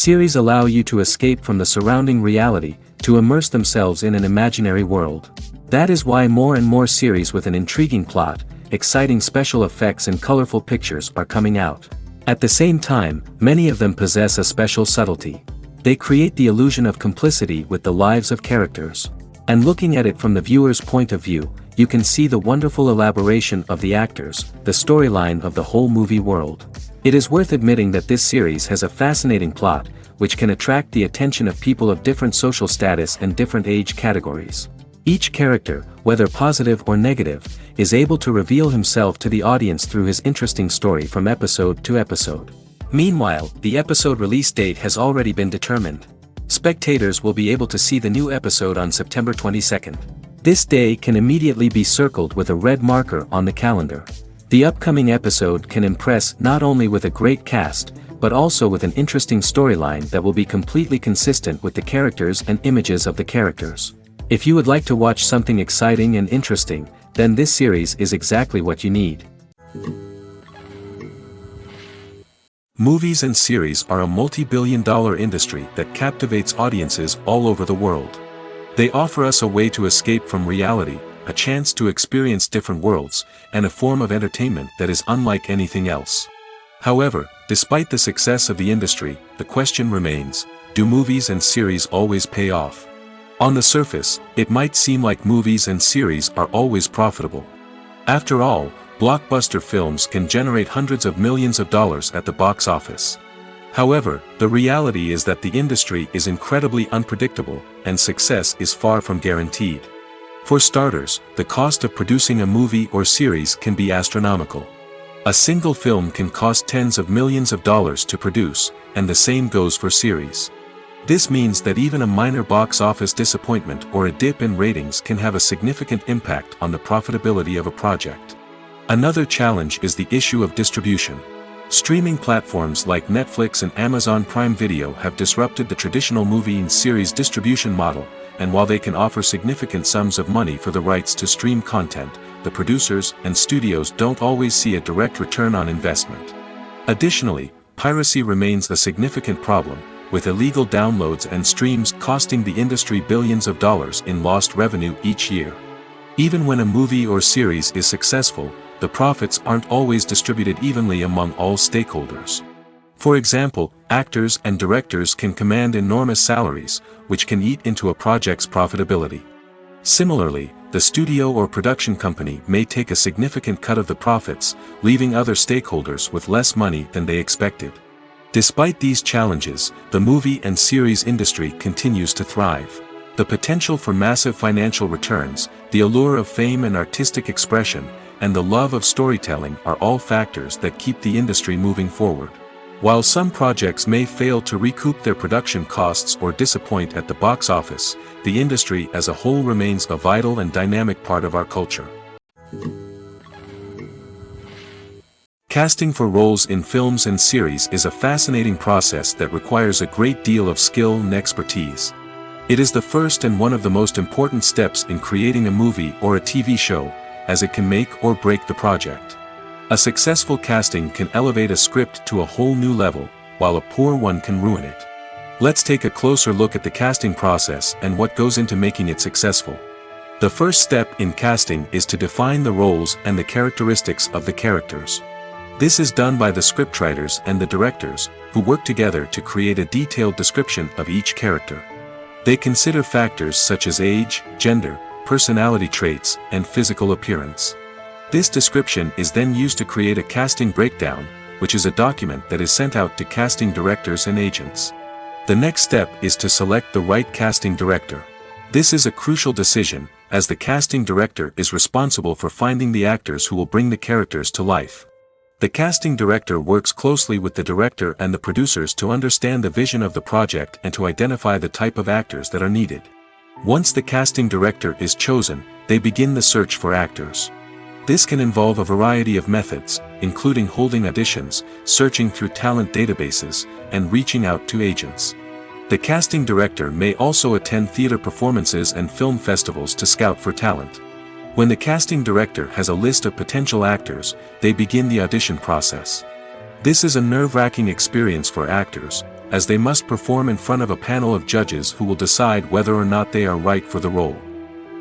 Series allow you to escape from the surrounding reality, to immerse themselves in an imaginary world. That is why more and more series with an intriguing plot, exciting special effects and colorful pictures are coming out. At the same time, many of them possess a special subtlety. They create the illusion of complicity with the lives of characters. And looking at it from the viewer's point of view, you can see the wonderful elaboration of the actors, the storyline of the whole movie world. It is worth admitting that this series has a fascinating plot, which can attract the attention of people of different social status and different age categories. Each character, whether positive or negative, is able to reveal himself to the audience through his interesting story from episode to episode. Meanwhile, the episode release date has already been determined. Spectators will be able to see the new episode on September 22nd. This day can immediately be circled with a red marker on the calendar. The upcoming episode can impress not only with a great cast, but also with an interesting storyline that will be completely consistent with the characters and images of the characters. If you would like to watch something exciting and interesting, then this series is exactly what you need. Movies and series are a multi-billion-dollar industry that captivates audiences all over the world. They offer us a way to escape from reality, a chance to experience different worlds, and a form of entertainment that is unlike anything else. However, despite the success of the industry, the question remains, do movies and series always pay off? On the surface, it might seem like movies and series are always profitable. After all, blockbuster films can generate hundreds of millions of dollars at the box office. However, the reality is that the industry is incredibly unpredictable, and success is far from guaranteed. For starters, the cost of producing a movie or series can be astronomical. A single film can cost tens of millions of dollars to produce, and the same goes for series. This means that even a minor box office disappointment or a dip in ratings can have a significant impact on the profitability of a project. Another challenge is the issue of distribution. Streaming platforms like Netflix and Amazon Prime Video have disrupted the traditional movie and series distribution model, and while they can offer significant sums of money for the rights to stream content, the producers and studios don't always see a direct return on investment. Additionally, piracy remains a significant problem, with illegal downloads and streams costing the industry billions of dollars in lost revenue each year. Even when a movie or series is successful, the profits aren't always distributed evenly among all stakeholders. For example, actors and directors can command enormous salaries, which can eat into a project's profitability. Similarly, the studio or production company may take a significant cut of the profits, leaving other stakeholders with less money than they expected. Despite these challenges, the movie and series industry continues to thrive. The potential for massive financial returns, the allure of fame and artistic expression, and the love of storytelling are all factors that keep the industry moving forward. While some projects may fail to recoup their production costs or disappoint at the box office, the industry as a whole remains a vital and dynamic part of our culture. Casting for roles in films and series is a fascinating process that requires a great deal of skill and expertise. It is the first and one of the most important steps in creating a movie or a TV show, as it can make or break the project. A successful casting can elevate a script to a whole new level, while a poor one can ruin it. Let's take a closer look at the casting process and what goes into making it successful. The first step in casting is to define the roles and the characteristics of the characters. This is done by the scriptwriters and the directors, who work together to create a detailed description of each character. They consider factors such as age, gender, personality traits, and physical appearance. This description is then used to create a casting breakdown, which is a document that is sent out to casting directors and agents. The next step is to select the right casting director. This is a crucial decision, as the casting director is responsible for finding the actors who will bring the characters to life. The casting director works closely with the director and the producers to understand the vision of the project and to identify the type of actors that are needed. Once the casting director is chosen, they begin the search for actors. This can involve a variety of methods, including holding auditions, searching through talent databases, and reaching out to agents. The casting director may also attend theater performances and film festivals to scout for talent. When the casting director has a list of potential actors, they begin the audition process. This is a nerve-wracking experience for actors, as they must perform in front of a panel of judges who will decide whether or not they are right for the role.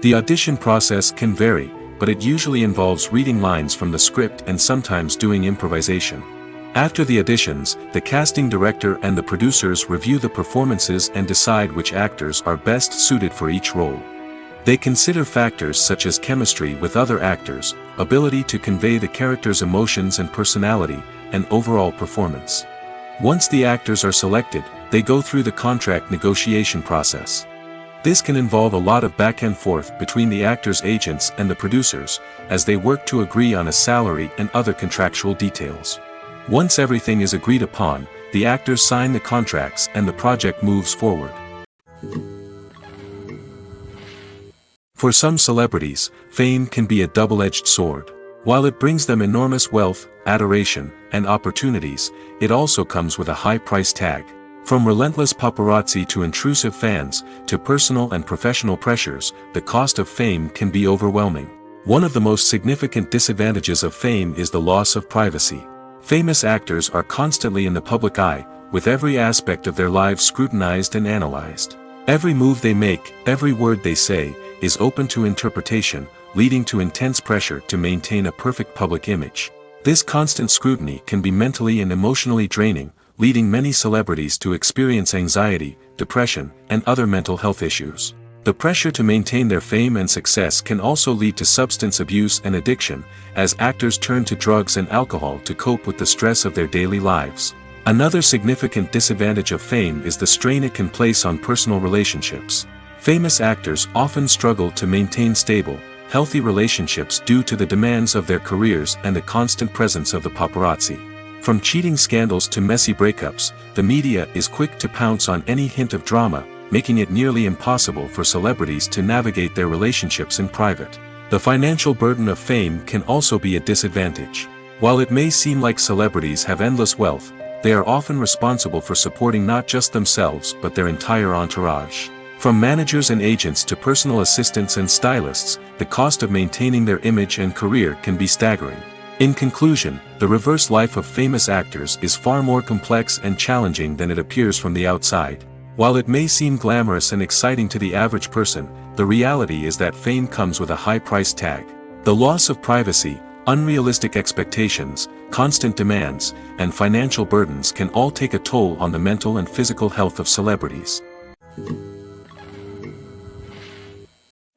The audition process can vary, but it usually involves reading lines from the script and sometimes doing improvisation. After the auditions, the casting director and the producers review the performances and decide which actors are best suited for each role. They consider factors such as chemistry with other actors, ability to convey the character's emotions and personality, and overall performance. Once the actors are selected, they go through the contract negotiation process. This can involve a lot of back and forth between the actors' agents and the producers, as they work to agree on a salary and other contractual details. Once everything is agreed upon, the actors sign the contracts and the project moves forward. For some celebrities, fame can be a double-edged sword. While it brings them enormous wealth, adoration, and opportunities, it also comes with a high price tag. From relentless paparazzi to intrusive fans, to personal and professional pressures, the cost of fame can be overwhelming. One of the most significant disadvantages of fame is the loss of privacy. Famous actors are constantly in the public eye, with every aspect of their lives scrutinized and analyzed. Every move they make, every word they say, is open to interpretation, leading to intense pressure to maintain a perfect public image. This constant scrutiny can be mentally and emotionally draining, leading many celebrities to experience anxiety, depression, and other mental health issues. The pressure to maintain their fame and success can also lead to substance abuse and addiction, as actors turn to drugs and alcohol to cope with the stress of their daily lives. Another significant disadvantage of fame is the strain it can place on personal relationships. Famous actors often struggle to maintain stable, healthy relationships due to the demands of their careers and the constant presence of the paparazzi. From cheating scandals to messy breakups, the media is quick to pounce on any hint of drama, making it nearly impossible for celebrities to navigate their relationships in private. The financial burden of fame can also be a disadvantage. While it may seem like celebrities have endless wealth, they are often responsible for supporting not just themselves but their entire entourage. From managers and agents to personal assistants and stylists, the cost of maintaining their image and career can be staggering. In conclusion, the reverse life of famous actors is far more complex and challenging than it appears from the outside. While it may seem glamorous and exciting to the average person, the reality is that fame comes with a high price tag. The loss of privacy, unrealistic expectations, constant demands, and financial burdens can all take a toll on the mental and physical health of celebrities.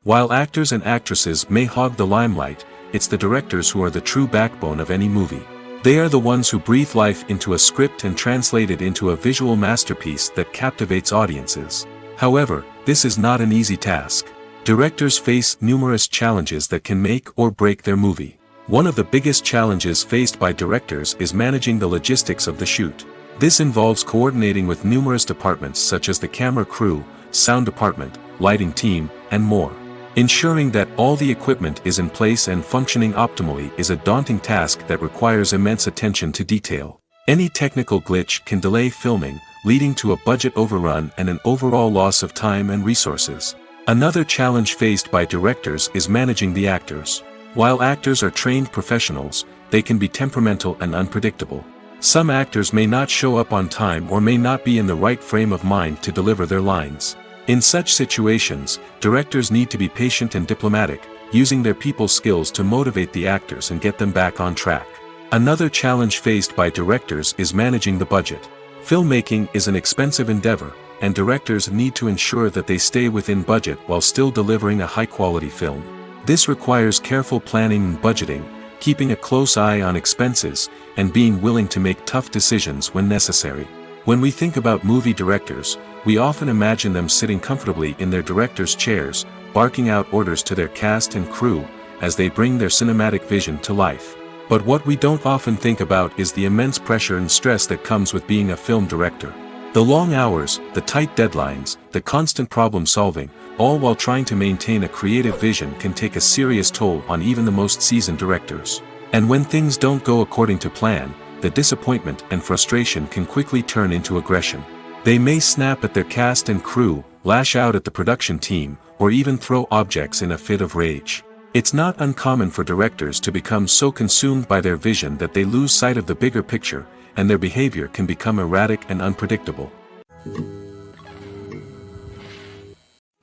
While actors and actresses may hog the limelight, it's the directors who are the true backbone of any movie. They are the ones who breathe life into a script and translate it into a visual masterpiece that captivates audiences. However, this is not an easy task. Directors face numerous challenges that can make or break their movie. One of the biggest challenges faced by directors is managing the logistics of the shoot. This involves coordinating with numerous departments such as the camera crew, sound department, lighting team, and more. Ensuring that all the equipment is in place and functioning optimally is a daunting task that requires immense attention to detail. Any technical glitch can delay filming, leading to a budget overrun and an overall loss of time and resources. Another challenge faced by directors is managing the actors. While actors are trained professionals, they can be temperamental and unpredictable. Some actors may not show up on time or may not be in the right frame of mind to deliver their lines. In such situations, directors need to be patient and diplomatic, using their people skills to motivate the actors and get them back on track. Another challenge faced by directors is managing the budget. Filmmaking is an expensive endeavor, and directors need to ensure that they stay within budget while still delivering a high-quality film. This requires careful planning and budgeting, keeping a close eye on expenses, and being willing to make tough decisions when necessary. When we think about movie directors, we often imagine them sitting comfortably in their director's chairs, barking out orders to their cast and crew, as they bring their cinematic vision to life. But what we don't often think about is the immense pressure and stress that comes with being a film director. The long hours, the tight deadlines, the constant problem solving, all while trying to maintain a creative vision can take a serious toll on even the most seasoned directors. And when things don't go according to plan, the disappointment and frustration can quickly turn into aggression. They may snap at their cast and crew, lash out at the production team, or even throw objects in a fit of rage. It's not uncommon for directors to become so consumed by their vision that they lose sight of the bigger picture, and their behavior can become erratic and unpredictable.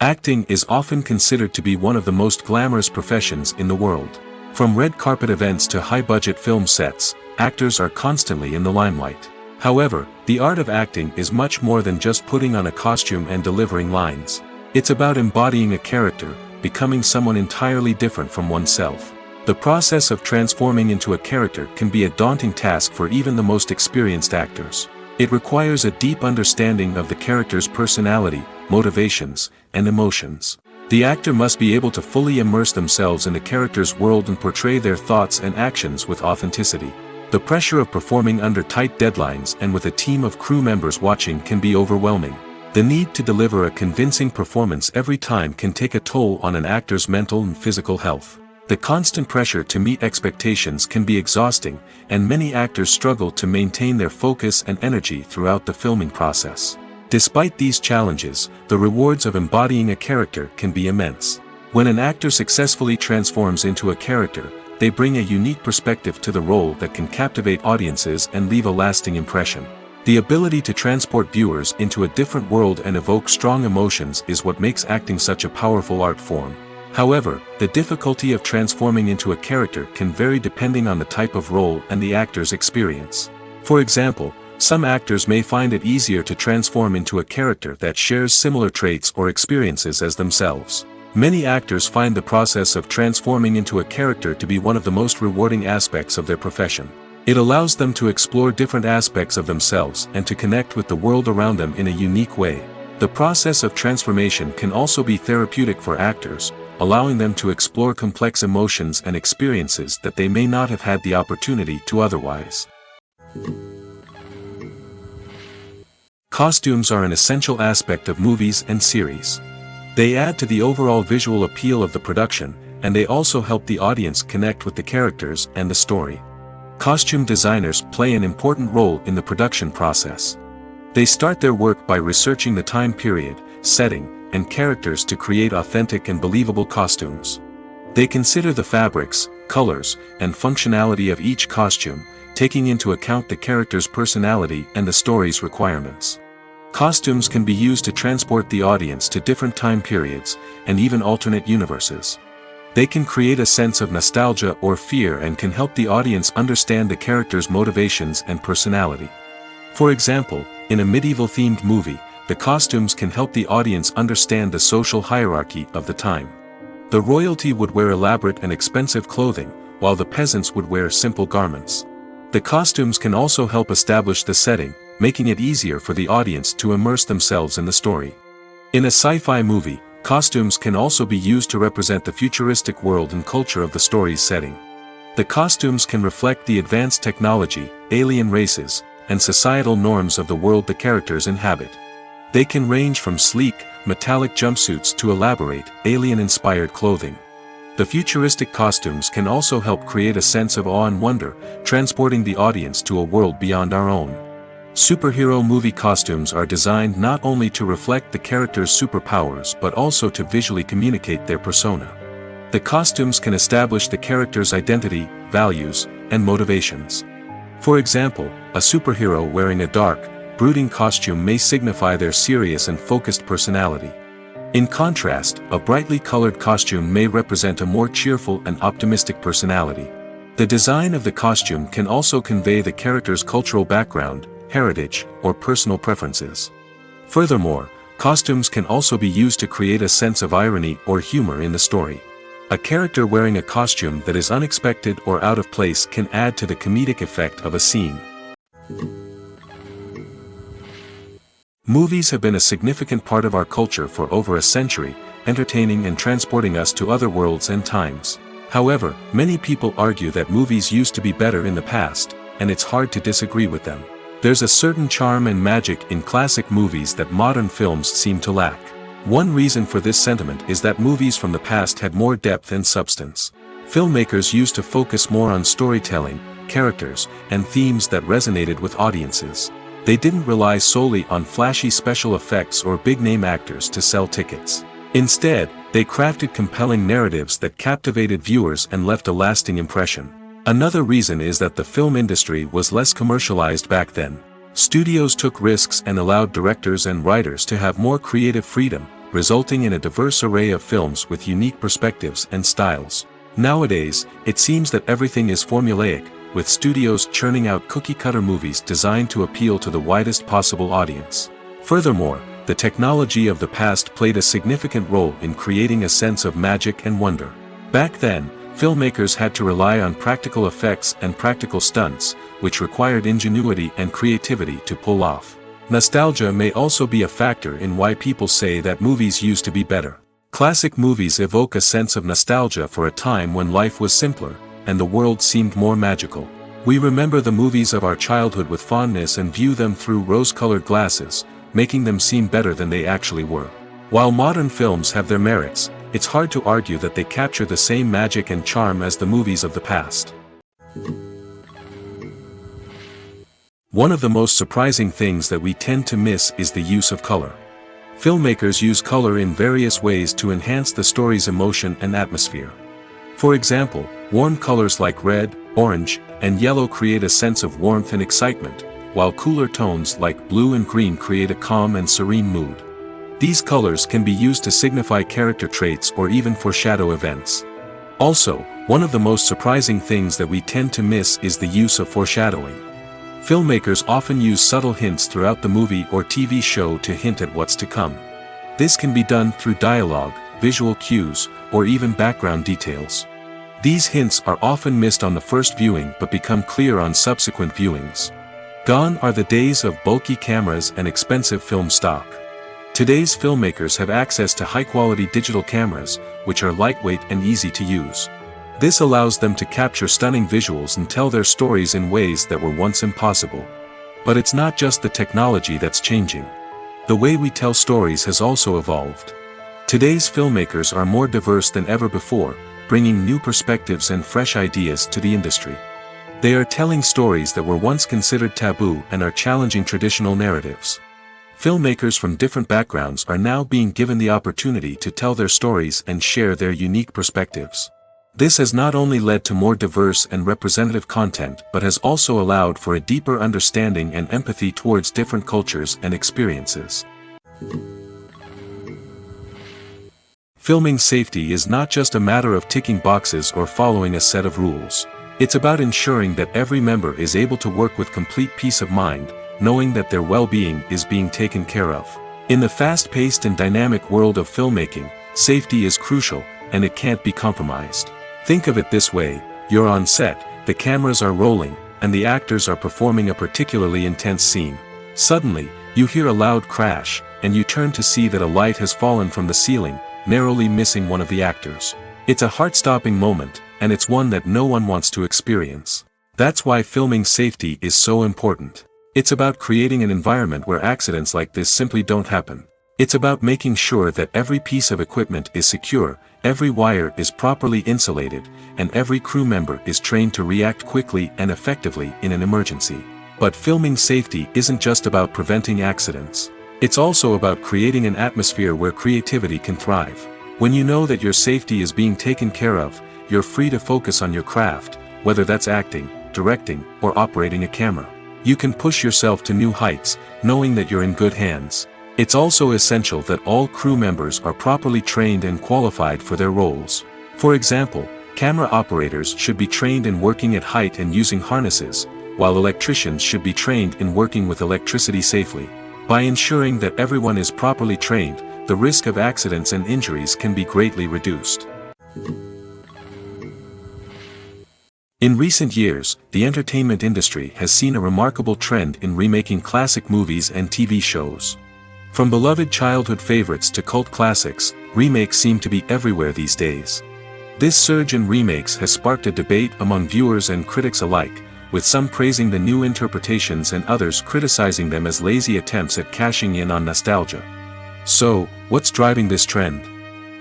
Acting is often considered to be one of the most glamorous professions in the world. From red carpet events to high-budget film sets, actors are constantly in the limelight. However, the art of acting is much more than just putting on a costume and delivering lines. It's about embodying a character, becoming someone entirely different from oneself. The process of transforming into a character can be a daunting task for even the most experienced actors. It requires a deep understanding of the character's personality, motivations, and emotions. The actor must be able to fully immerse themselves in the character's world and portray their thoughts and actions with authenticity. The pressure of performing under tight deadlines and with a team of crew members watching can be overwhelming. The need to deliver a convincing performance every time can take a toll on an actor's mental and physical health. The constant pressure to meet expectations can be exhausting, and many actors struggle to maintain their focus and energy throughout the filming process. Despite these challenges, the rewards of embodying a character can be immense. When an actor successfully transforms into a character, they bring a unique perspective to the role that can captivate audiences and leave a lasting impression. The ability to transport viewers into a different world and evoke strong emotions is what makes acting such a powerful art form. However, the difficulty of transforming into a character can vary depending on the type of role and the actor's experience. For example, some actors may find it easier to transform into a character that shares similar traits or experiences as themselves. Many actors find the process of transforming into a character to be one of the most rewarding aspects of their profession. It allows them to explore different aspects of themselves and to connect with the world around them in a unique way. The process of transformation can also be therapeutic for actors, allowing them to explore complex emotions and experiences that they may not have had the opportunity to otherwise. Costumes are an essential aspect of movies and series. They add to the overall visual appeal of the production, and they also help the audience connect with the characters and the story. Costume designers play an important role in the production process. They start their work by researching the time period, setting, and characters to create authentic and believable costumes. They consider the fabrics, colors, and functionality of each costume, taking into account the character's personality and the story's requirements. Costumes can be used to transport the audience to different time periods, and even alternate universes. They can create a sense of nostalgia or fear and can help the audience understand the character's motivations and personality. For example, in a medieval-themed movie, the costumes can help the audience understand the social hierarchy of the time. The royalty would wear elaborate and expensive clothing, while the peasants would wear simple garments. The costumes can also help establish the setting, making it easier for the audience to immerse themselves in the story. In a sci-fi movie, costumes can also be used to represent the futuristic world and culture of the story's setting. The costumes can reflect the advanced technology, alien races, and societal norms of the world the characters inhabit. They can range from sleek, metallic jumpsuits to elaborate, alien-inspired clothing. The futuristic costumes can also help create a sense of awe and wonder, transporting the audience to a world beyond our own. Superhero movie costumes are designed not only to reflect the character's superpowers but also to visually communicate their persona. The costumes can establish the character's identity, values, and motivations. For example, a superhero wearing a dark, brooding costume may signify their serious and focused personality. In contrast, a brightly colored costume may represent a more cheerful and optimistic personality. The design of the costume can also convey the character's cultural background, heritage, or personal preferences. Furthermore, costumes can also be used to create a sense of irony or humor in the story. A character wearing a costume that is unexpected or out of place can add to the comedic effect of a scene. Movies have been a significant part of our culture for over a century, entertaining and transporting us to other worlds and times. However, many people argue that movies used to be better in the past, and it's hard to disagree with them. There's a certain charm and magic in classic movies that modern films seem to lack. One reason for this sentiment is that movies from the past had more depth and substance. Filmmakers used to focus more on storytelling, characters, and themes that resonated with audiences. They didn't rely solely on flashy special effects or big-name actors to sell tickets. Instead, they crafted compelling narratives that captivated viewers and left a lasting impression. Another reason is that the film industry was less commercialized back then. Studios took risks and allowed directors and writers to have more creative freedom, resulting in a diverse array of films with unique perspectives and styles. Nowadays, it seems that everything is formulaic, with studios churning out cookie-cutter movies designed to appeal to the widest possible audience. Furthermore, the technology of the past played a significant role in creating a sense of magic and wonder. Back then, filmmakers had to rely on practical effects and practical stunts, which required ingenuity and creativity to pull off. Nostalgia may also be a factor in why people say that movies used to be better. Classic movies evoke a sense of nostalgia for a time when life was simpler, and the world seemed more magical. We remember the movies of our childhood with fondness and view them through rose-colored glasses, making them seem better than they actually were. While modern films have their merits, it's hard to argue that they capture the same magic and charm as the movies of the past. One of the most surprising things that we tend to miss is the use of color. Filmmakers use color in various ways to enhance the story's emotion and atmosphere. For example, warm colors like red, orange, and yellow create a sense of warmth and excitement, while cooler tones like blue and green create a calm and serene mood. These colors can be used to signify character traits or even foreshadow events. Also, one of the most surprising things that we tend to miss is the use of foreshadowing. Filmmakers often use subtle hints throughout the movie or TV show to hint at what's to come. This can be done through dialogue, visual cues, or even background details. These hints are often missed on the first viewing but become clear on subsequent viewings. Gone are the days of bulky cameras and expensive film stock. Today's filmmakers have access to high-quality digital cameras, which are lightweight and easy to use. This allows them to capture stunning visuals and tell their stories in ways that were once impossible. But it's not just the technology that's changing. The way we tell stories has also evolved. Today's filmmakers are more diverse than ever before, bringing new perspectives and fresh ideas to the industry. They are telling stories that were once considered taboo and are challenging traditional narratives. Filmmakers from different backgrounds are now being given the opportunity to tell their stories and share their unique perspectives. This has not only led to more diverse and representative content but has also allowed for a deeper understanding and empathy towards different cultures and experiences. Filming safety is not just a matter of ticking boxes or following a set of rules. It's about ensuring that every member is able to work with complete peace of mind, knowing that their well-being is being taken care of. In the fast-paced and dynamic world of filmmaking, safety is crucial, and it can't be compromised. Think of it this way: you're on set, the cameras are rolling, and the actors are performing a particularly intense scene. Suddenly, you hear a loud crash, and you turn to see that a light has fallen from the ceiling, narrowly missing one of the actors. It's a heart-stopping moment, and it's one that no one wants to experience. That's why filming safety is so important. It's about creating an environment where accidents like this simply don't happen. It's about making sure that every piece of equipment is secure, every wire is properly insulated, and every crew member is trained to react quickly and effectively in an emergency. But filming safety isn't just about preventing accidents. It's also about creating an atmosphere where creativity can thrive. When you know that your safety is being taken care of, you're free to focus on your craft, whether that's acting, directing, or operating a camera. You can push yourself to new heights, knowing that you're in good hands. It's also essential that all crew members are properly trained and qualified for their roles. For example, camera operators should be trained in working at height and using harnesses, while electricians should be trained in working with electricity safely. By ensuring that everyone is properly trained, the risk of accidents and injuries can be greatly reduced. In recent years, the entertainment industry has seen a remarkable trend in remaking classic movies and TV shows. From beloved childhood favorites to cult classics, remakes seem to be everywhere these days. This surge in remakes has sparked a debate among viewers and critics alike, with some praising the new interpretations and others criticizing them as lazy attempts at cashing in on nostalgia. So, what's driving this trend?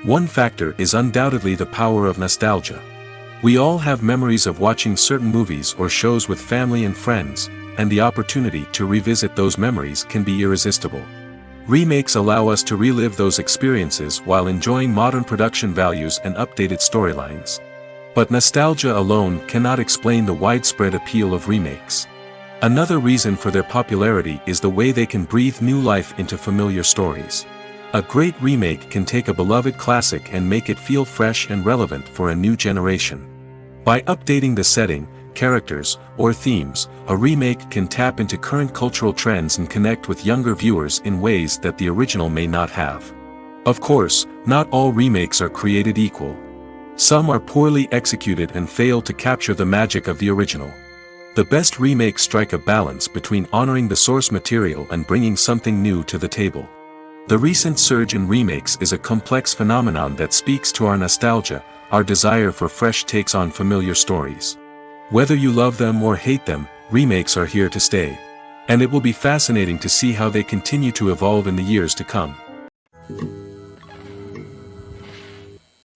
One factor is undoubtedly the power of nostalgia. We all have memories of watching certain movies or shows with family and friends, and the opportunity to revisit those memories can be irresistible. Remakes allow us to relive those experiences while enjoying modern production values and updated storylines. But nostalgia alone cannot explain the widespread appeal of remakes. Another reason for their popularity is the way they can breathe new life into familiar stories. A great remake can take a beloved classic and make it feel fresh and relevant for a new generation. By updating the setting, characters, or themes, a remake can tap into current cultural trends and connect with younger viewers in ways that the original may not have. Of course, not all remakes are created equal. Some are poorly executed and fail to capture the magic of the original. The best remakes strike a balance between honoring the source material and bringing something new to the table. The recent surge in remakes is a complex phenomenon that speaks to our nostalgia, our desire for fresh takes on familiar stories. Whether you love them or hate them, remakes are here to stay. And it will be fascinating to see how they continue to evolve in the years to come.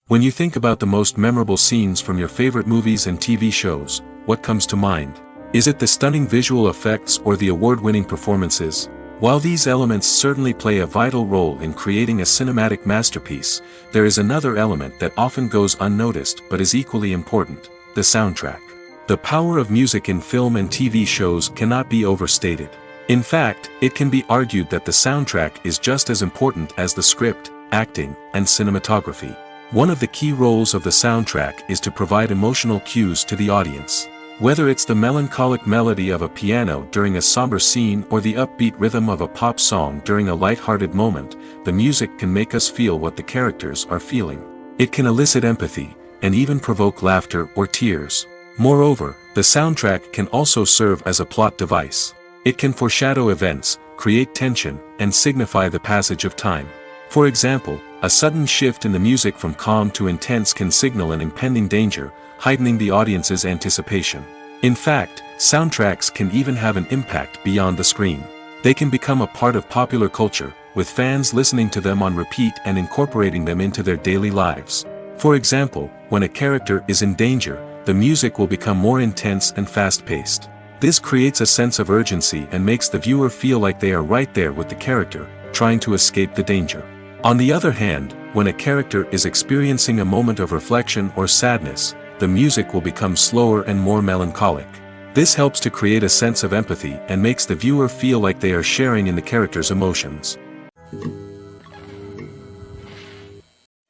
When you think about the most memorable scenes from your favorite movies and TV shows, what comes to mind? Is it the stunning visual effects or the award-winning performances? While these elements certainly play a vital role in creating a cinematic masterpiece, there is another element that often goes unnoticed but is equally important: the soundtrack. The power of music in film and TV shows cannot be overstated. In fact, it can be argued that the soundtrack is just as important as the script, acting, and cinematography. One of the key roles of the soundtrack is to provide emotional cues to the audience. Whether it's the melancholic melody of a piano during a somber scene or the upbeat rhythm of a pop song during a light-hearted moment, the music can make us feel what the characters are feeling. It can elicit empathy, and even provoke laughter or tears. Moreover, the soundtrack can also serve as a plot device. It can foreshadow events, create tension, and signify the passage of time. For example, a sudden shift in the music from calm to intense can signal an impending danger, heightening the audience's anticipation. In fact, soundtracks can even have an impact beyond the screen. They can become a part of popular culture, with fans listening to them on repeat and incorporating them into their daily lives. For example, when a character is in danger, the music will become more intense and fast-paced. This creates a sense of urgency and makes the viewer feel like they are right there with the character, trying to escape the danger. On the other hand, when a character is experiencing a moment of reflection or sadness, the music will become slower and more melancholic. This helps to create a sense of empathy and makes the viewer feel like they are sharing in the character's emotions.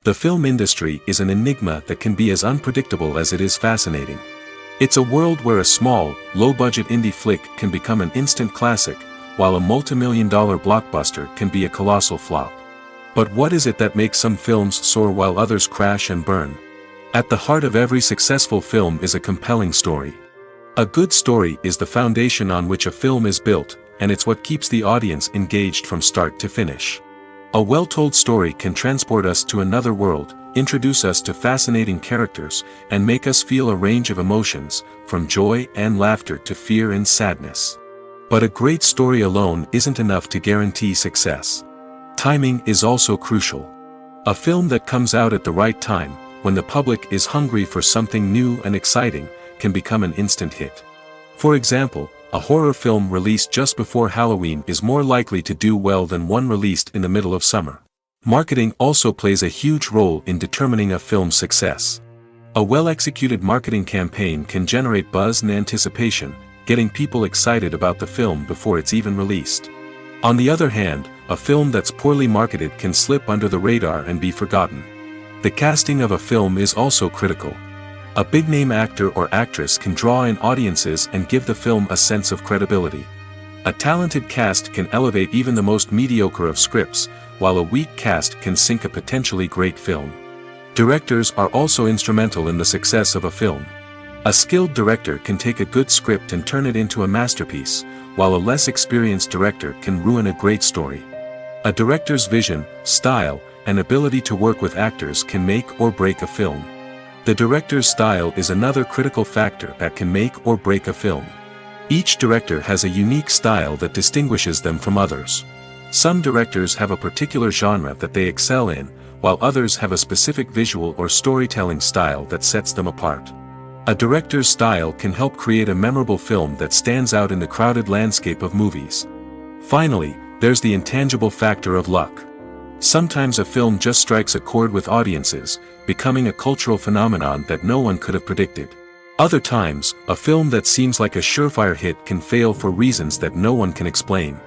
The film industry is an enigma that can be as unpredictable as it is fascinating. It's a world where a small, low-budget indie flick can become an instant classic, while a multi-million-dollar blockbuster can be a colossal flop. But what is it that makes some films soar while others crash and burn? At the heart of every successful film is a compelling story. A good story is the foundation on which a film is built, and it's what keeps the audience engaged from start to finish. A well-told story can transport us to another world, introduce us to fascinating characters, and make us feel a range of emotions, from joy and laughter to fear and sadness. But a great story alone isn't enough to guarantee success. Timing is also crucial. A film that comes out at the right time, when the public is hungry for something new and exciting, can become an instant hit. For example, a horror film released just before Halloween is more likely to do well than one released in the middle of summer. Marketing also plays a huge role in determining a film's success. A well-executed marketing campaign can generate buzz and anticipation, getting people excited about the film before it's even released. On the other hand, a film that's poorly marketed can slip under the radar and be forgotten. The casting of a film is also critical. A big-name actor or actress can draw in audiences and give the film a sense of credibility. A talented cast can elevate even the most mediocre of scripts, while a weak cast can sink a potentially great film. Directors are also instrumental in the success of a film. A skilled director can take a good script and turn it into a masterpiece, while a less experienced director can ruin a great story. A director's vision, style, and ability to work with actors can make or break a film. The director's style is another critical factor that can make or break a film. Each director has a unique style that distinguishes them from others. Some directors have a particular genre that they excel in, while others have a specific visual or storytelling style that sets them apart. A director's style can help create a memorable film that stands out in the crowded landscape of movies. Finally, there's the intangible factor of luck. Sometimes a film just strikes a chord with audiences, becoming a cultural phenomenon that no one could have predicted. Other times, a film that seems like a surefire hit can fail for reasons that no one can explain.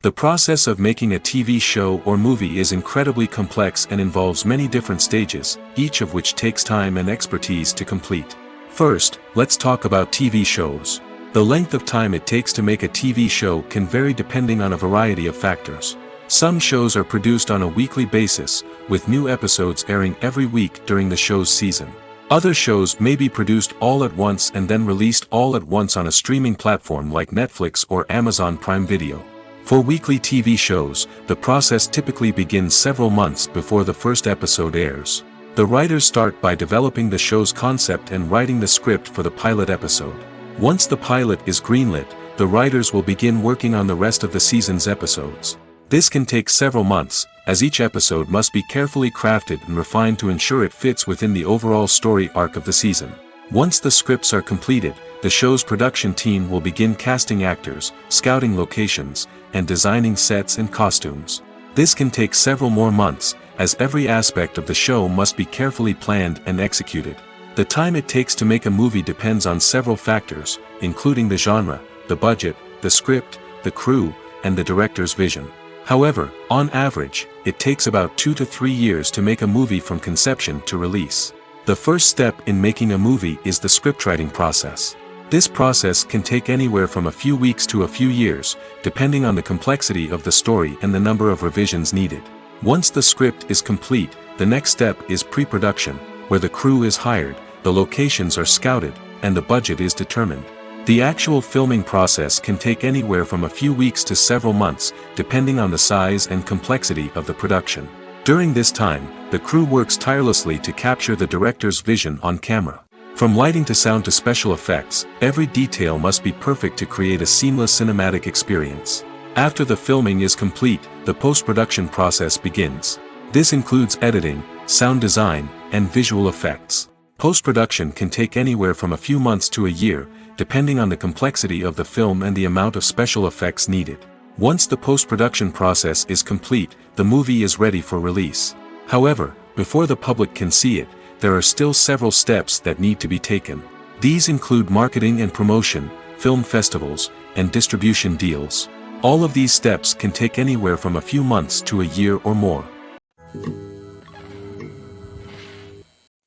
The process of making a TV show or movie is incredibly complex and involves many different stages, each of which takes time and expertise to complete. First, let's talk about TV shows. The length of time it takes to make a TV show can vary depending on a variety of factors. Some shows are produced on a weekly basis, with new episodes airing every week during the show's season. Other shows may be produced all at once and then released all at once on a streaming platform like Netflix or Amazon Prime Video. For weekly TV shows, the process typically begins several months before the first episode airs. The writers start by developing the show's concept and writing the script for the pilot episode. Once the pilot is greenlit, the writers will begin working on the rest of the season's episodes. This can take several months, as each episode must be carefully crafted and refined to ensure it fits within the overall story arc of the season. Once the scripts are completed, the show's production team will begin casting actors, scouting locations, and designing sets and costumes. This can take several more months, as every aspect of the show must be carefully planned and executed. The time it takes to make a movie depends on several factors, including the genre, the budget, the script, the crew, and the director's vision. However, on average, it takes about 2 to 3 years to make a movie from conception to release. The first step in making a movie is the scriptwriting process. This process can take anywhere from a few weeks to a few years, depending on the complexity of the story and the number of revisions needed. Once the script is complete, the next step is pre-production, where the crew is hired, the locations are scouted, and the budget is determined. The actual filming process can take anywhere from a few weeks to several months, depending on the size and complexity of the production. During this time, the crew works tirelessly to capture the director's vision on camera. From lighting to sound to special effects, every detail must be perfect to create a seamless cinematic experience. After the filming is complete, the post-production process begins. This includes editing, sound design, and visual effects. Post-production can take anywhere from a few months to a year, depending on the complexity of the film and the amount of special effects needed. Once the post-production process is complete, the movie is ready for release. However, before the public can see it, there are still several steps that need to be taken. These include marketing and promotion, film festivals, and distribution deals. All of these steps can take anywhere from a few months to a year or more.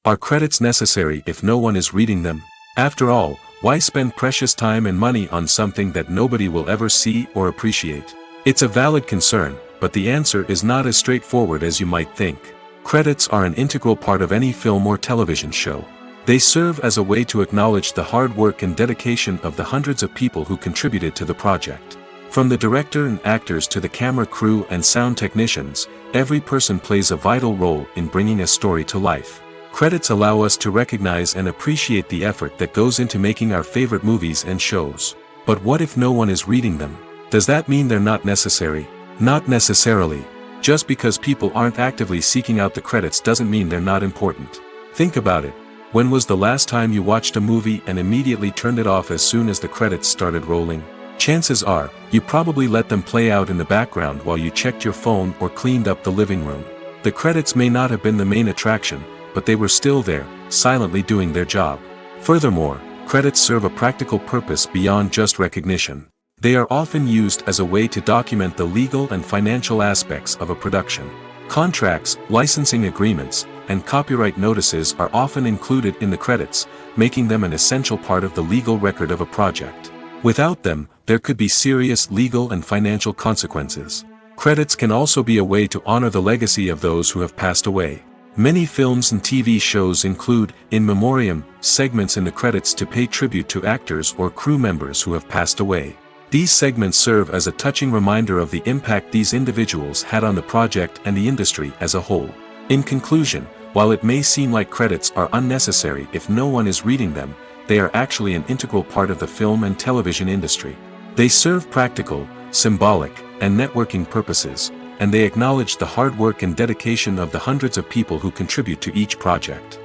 Are credits necessary if no one is reading them? After all, why spend precious time and money on something that nobody will ever see or appreciate? It's a valid concern, but the answer is not as straightforward as you might think. Credits are an integral part of any film or television show. They serve as a way to acknowledge the hard work and dedication of the hundreds of people who contributed to the project. From the director and actors to the camera crew and sound technicians, every person plays a vital role in bringing a story to life. Credits allow us to recognize and appreciate the effort that goes into making our favorite movies and shows. But what if no one is reading them? Does that mean they're not necessary? Not necessarily. Just because people aren't actively seeking out the credits doesn't mean they're not important. Think about it. When was the last time you watched a movie and immediately turned it off as soon as the credits started rolling? Chances are, you probably let them play out in the background while you checked your phone or cleaned up the living room. The credits may not have been the main attraction, but they were still there, silently doing their job. Furthermore, credits serve a practical purpose beyond just recognition. They are often used as a way to document the legal and financial aspects of a production. Contracts, licensing agreements, and copyright notices are often included in the credits, making them an essential part of the legal record of a project. Without them, there could be serious legal and financial consequences. Credits can also be a way to honor the legacy of those who have passed away. Many films and TV shows include, in memoriam, segments in the credits to pay tribute to actors or crew members who have passed away. These segments serve as a touching reminder of the impact these individuals had on the project and the industry as a whole. In conclusion, while it may seem like credits are unnecessary if no one is reading them, they are actually an integral part of the film and television industry. They serve practical, symbolic, and networking purposes, and they acknowledge the hard work and dedication of the hundreds of people who contribute to each project.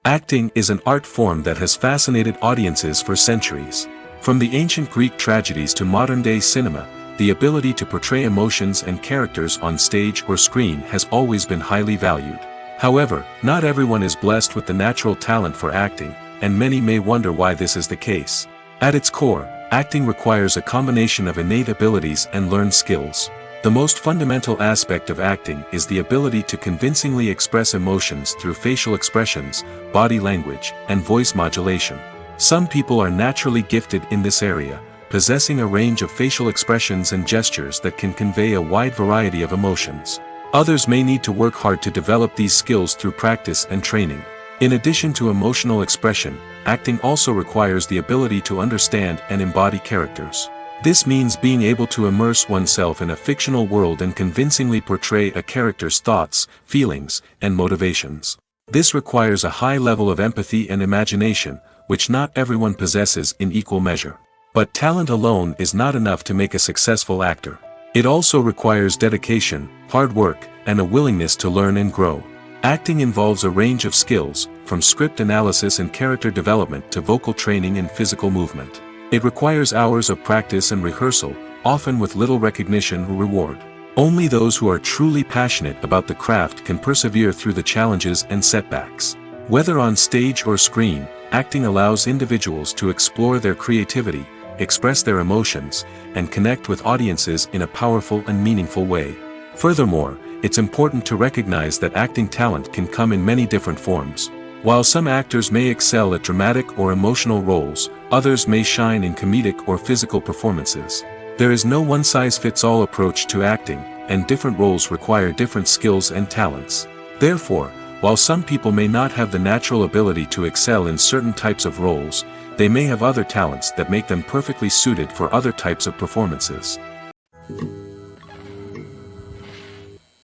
Acting is an art form that has fascinated audiences for centuries. From the ancient Greek tragedies to modern-day cinema, the ability to portray emotions and characters on stage or screen has always been highly valued. However, not everyone is blessed with the natural talent for acting, and many may wonder why this is the case. At its core, acting requires a combination of innate abilities and learned skills. The most fundamental aspect of acting is the ability to convincingly express emotions through facial expressions, body language, and voice modulation. Some people are naturally gifted in this area, possessing a range of facial expressions and gestures that can convey a wide variety of emotions. Others may need to work hard to develop these skills through practice and training. In addition to emotional expression, acting also requires the ability to understand and embody characters. This means being able to immerse oneself in a fictional world and convincingly portray a character's thoughts, feelings, and motivations. This requires a high level of empathy and imagination, which not everyone possesses in equal measure. But talent alone is not enough to make a successful actor. It also requires dedication, hard work, and a willingness to learn and grow. Acting involves a range of skills, from script analysis and character development to vocal training and physical movement. It requires hours of practice and rehearsal, often with little recognition or reward. Only those who are truly passionate about the craft can persevere through the challenges and setbacks. Whether on stage or screen, acting allows individuals to explore their creativity, express their emotions, and connect with audiences in a powerful and meaningful way. Furthermore, it's important to recognize that acting talent can come in many different forms. While some actors may excel at dramatic or emotional roles, others may shine in comedic or physical performances. There is no one-size-fits-all approach to acting, and different roles require different skills and talents. Therefore, while some people may not have the natural ability to excel in certain types of roles, they may have other talents that make them perfectly suited for other types of performances.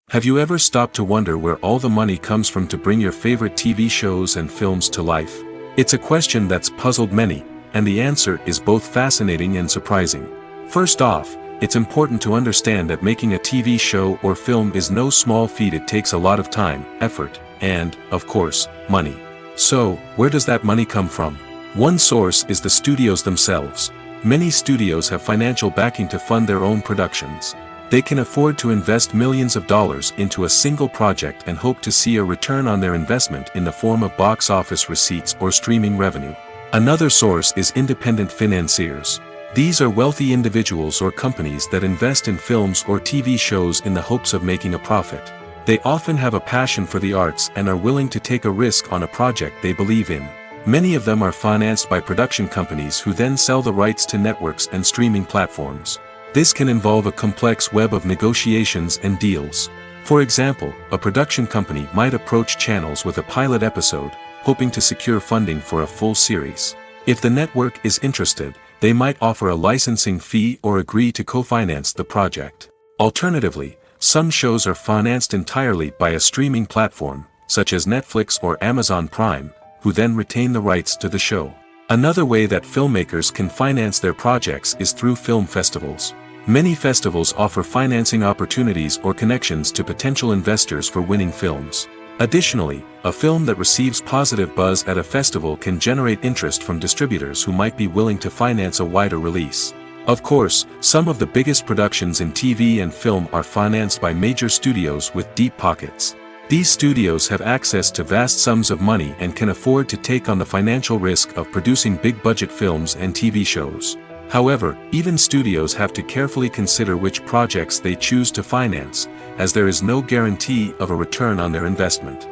Have you ever stopped to wonder where all the money comes from to bring your favorite TV shows and films to life? It's a question that's puzzled many, and the answer is both fascinating and surprising. First off, it's important to understand that making a TV show or film is no small feat. It takes a lot of time, effort, and, of course, money. So, where does that money come from? One source is the studios themselves. Many studios have financial backing to fund their own productions. They can afford to invest millions of dollars into a single project and hope to see a return on their investment in the form of box office receipts or streaming revenue. Another source is independent financiers. These are wealthy individuals or companies that invest in films or TV shows in the hopes of making a profit. They often have a passion for the arts and are willing to take a risk on a project they believe in. Many of them are financed by production companies who then sell the rights to networks and streaming platforms. This can involve a complex web of negotiations and deals. For example, a production company might approach channels with a pilot episode, hoping to secure funding for a full series. If the network is interested, they might offer a licensing fee or agree to co-finance the project. Alternatively, some shows are financed entirely by a streaming platform, such as Netflix or Amazon Prime, who then retain the rights to the show. Another way that filmmakers can finance their projects is through film festivals. Many festivals offer financing opportunities or connections to potential investors for winning films. Additionally, a film that receives positive buzz at a festival can generate interest from distributors who might be willing to finance a wider release. Of course, some of the biggest productions in TV and film are financed by major studios with deep pockets. These studios have access to vast sums of money and can afford to take on the financial risk of producing big-budget films and TV shows. However, even studios have to carefully consider which projects they choose to finance, as there is no guarantee of a return on their investment.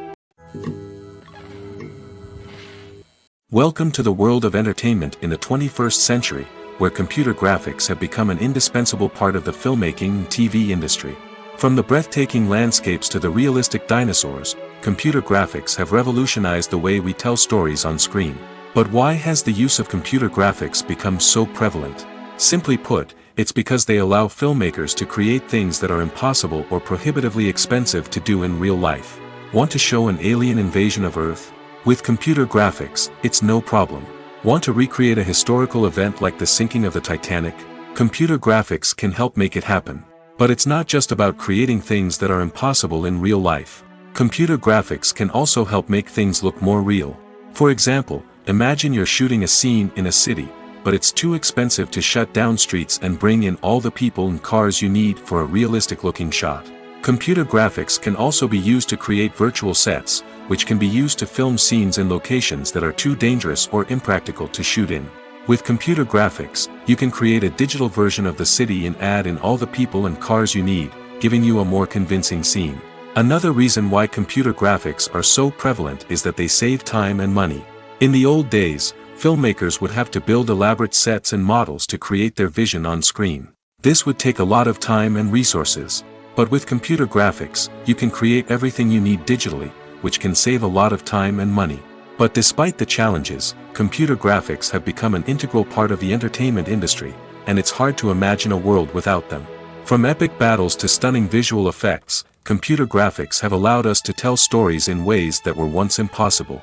Welcome to the world of entertainment in the 21st century, where computer graphics have become an indispensable part of the filmmaking and TV industry. From the breathtaking landscapes to the realistic dinosaurs, computer graphics have revolutionized the way we tell stories on screen. But why has the use of computer graphics become so prevalent? Simply put, it's because they allow filmmakers to create things that are impossible or prohibitively expensive to do in real life. Want to show an alien invasion of Earth? With computer graphics, it's no problem. Want to recreate a historical event like the sinking of the Titanic? Computer graphics can help make it happen. But it's not just about creating things that are impossible in real life. Computer graphics can also help make things look more real. For example, imagine you're shooting a scene in a city, but it's too expensive to shut down streets and bring in all the people and cars you need for a realistic-looking shot. Computer graphics can also be used to create virtual sets, which can be used to film scenes in locations that are too dangerous or impractical to shoot in. With computer graphics, you can create a digital version of the city and add in all the people and cars you need, giving you a more convincing scene. Another reason why computer graphics are so prevalent is that they save time and money. In the old days, filmmakers would have to build elaborate sets and models to create their vision on screen. This would take a lot of time and resources. But with computer graphics, you can create everything you need digitally, which can save a lot of time and money. But despite the challenges, computer graphics have become an integral part of the entertainment industry, and it's hard to imagine a world without them. From epic battles to stunning visual effects, computer graphics have allowed us to tell stories in ways that were once impossible.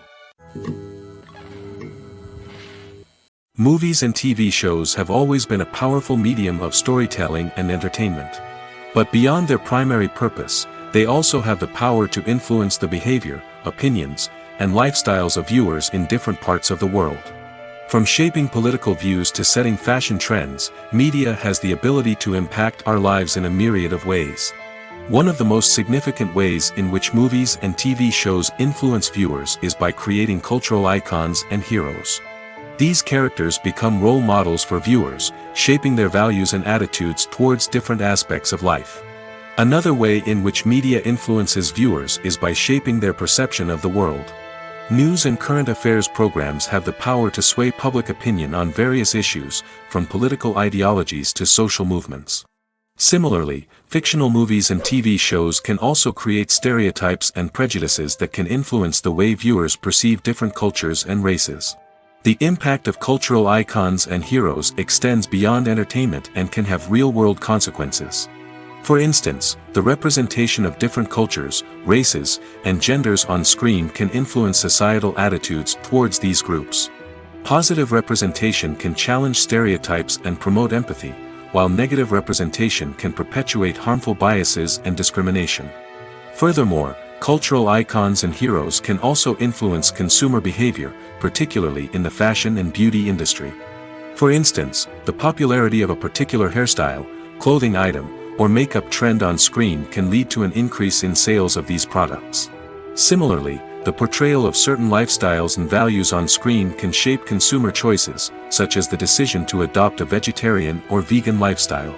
Movies and TV shows have always been a powerful medium of storytelling and entertainment. But beyond their primary purpose, they also have the power to influence the behavior, opinions, and lifestyles of viewers in different parts of the world. From shaping political views to setting fashion trends, media has the ability to impact our lives in a myriad of ways. One of the most significant ways in which movies and TV shows influence viewers is by creating cultural icons and heroes. These characters become role models for viewers, shaping their values and attitudes towards different aspects of life. Another way in which media influences viewers is by shaping their perception of the world. News and current affairs programs have the power to sway public opinion on various issues, from political ideologies to social movements. Similarly, fictional movies and TV shows can also create stereotypes and prejudices that can influence the way viewers perceive different cultures and races. The impact of cultural icons and heroes extends beyond entertainment and can have real-world consequences. For instance, the representation of different cultures, races, and genders on screen can influence societal attitudes towards these groups. Positive representation can challenge stereotypes and promote empathy, while negative representation can perpetuate harmful biases and discrimination. Furthermore, cultural icons and heroes can also influence consumer behavior, particularly in the fashion and beauty industry. For instance, the popularity of a particular hairstyle, clothing item, or makeup trend on screen can lead to an increase in sales of these products. Similarly, the portrayal of certain lifestyles and values on screen can shape consumer choices, such as the decision to adopt a vegetarian or vegan lifestyle.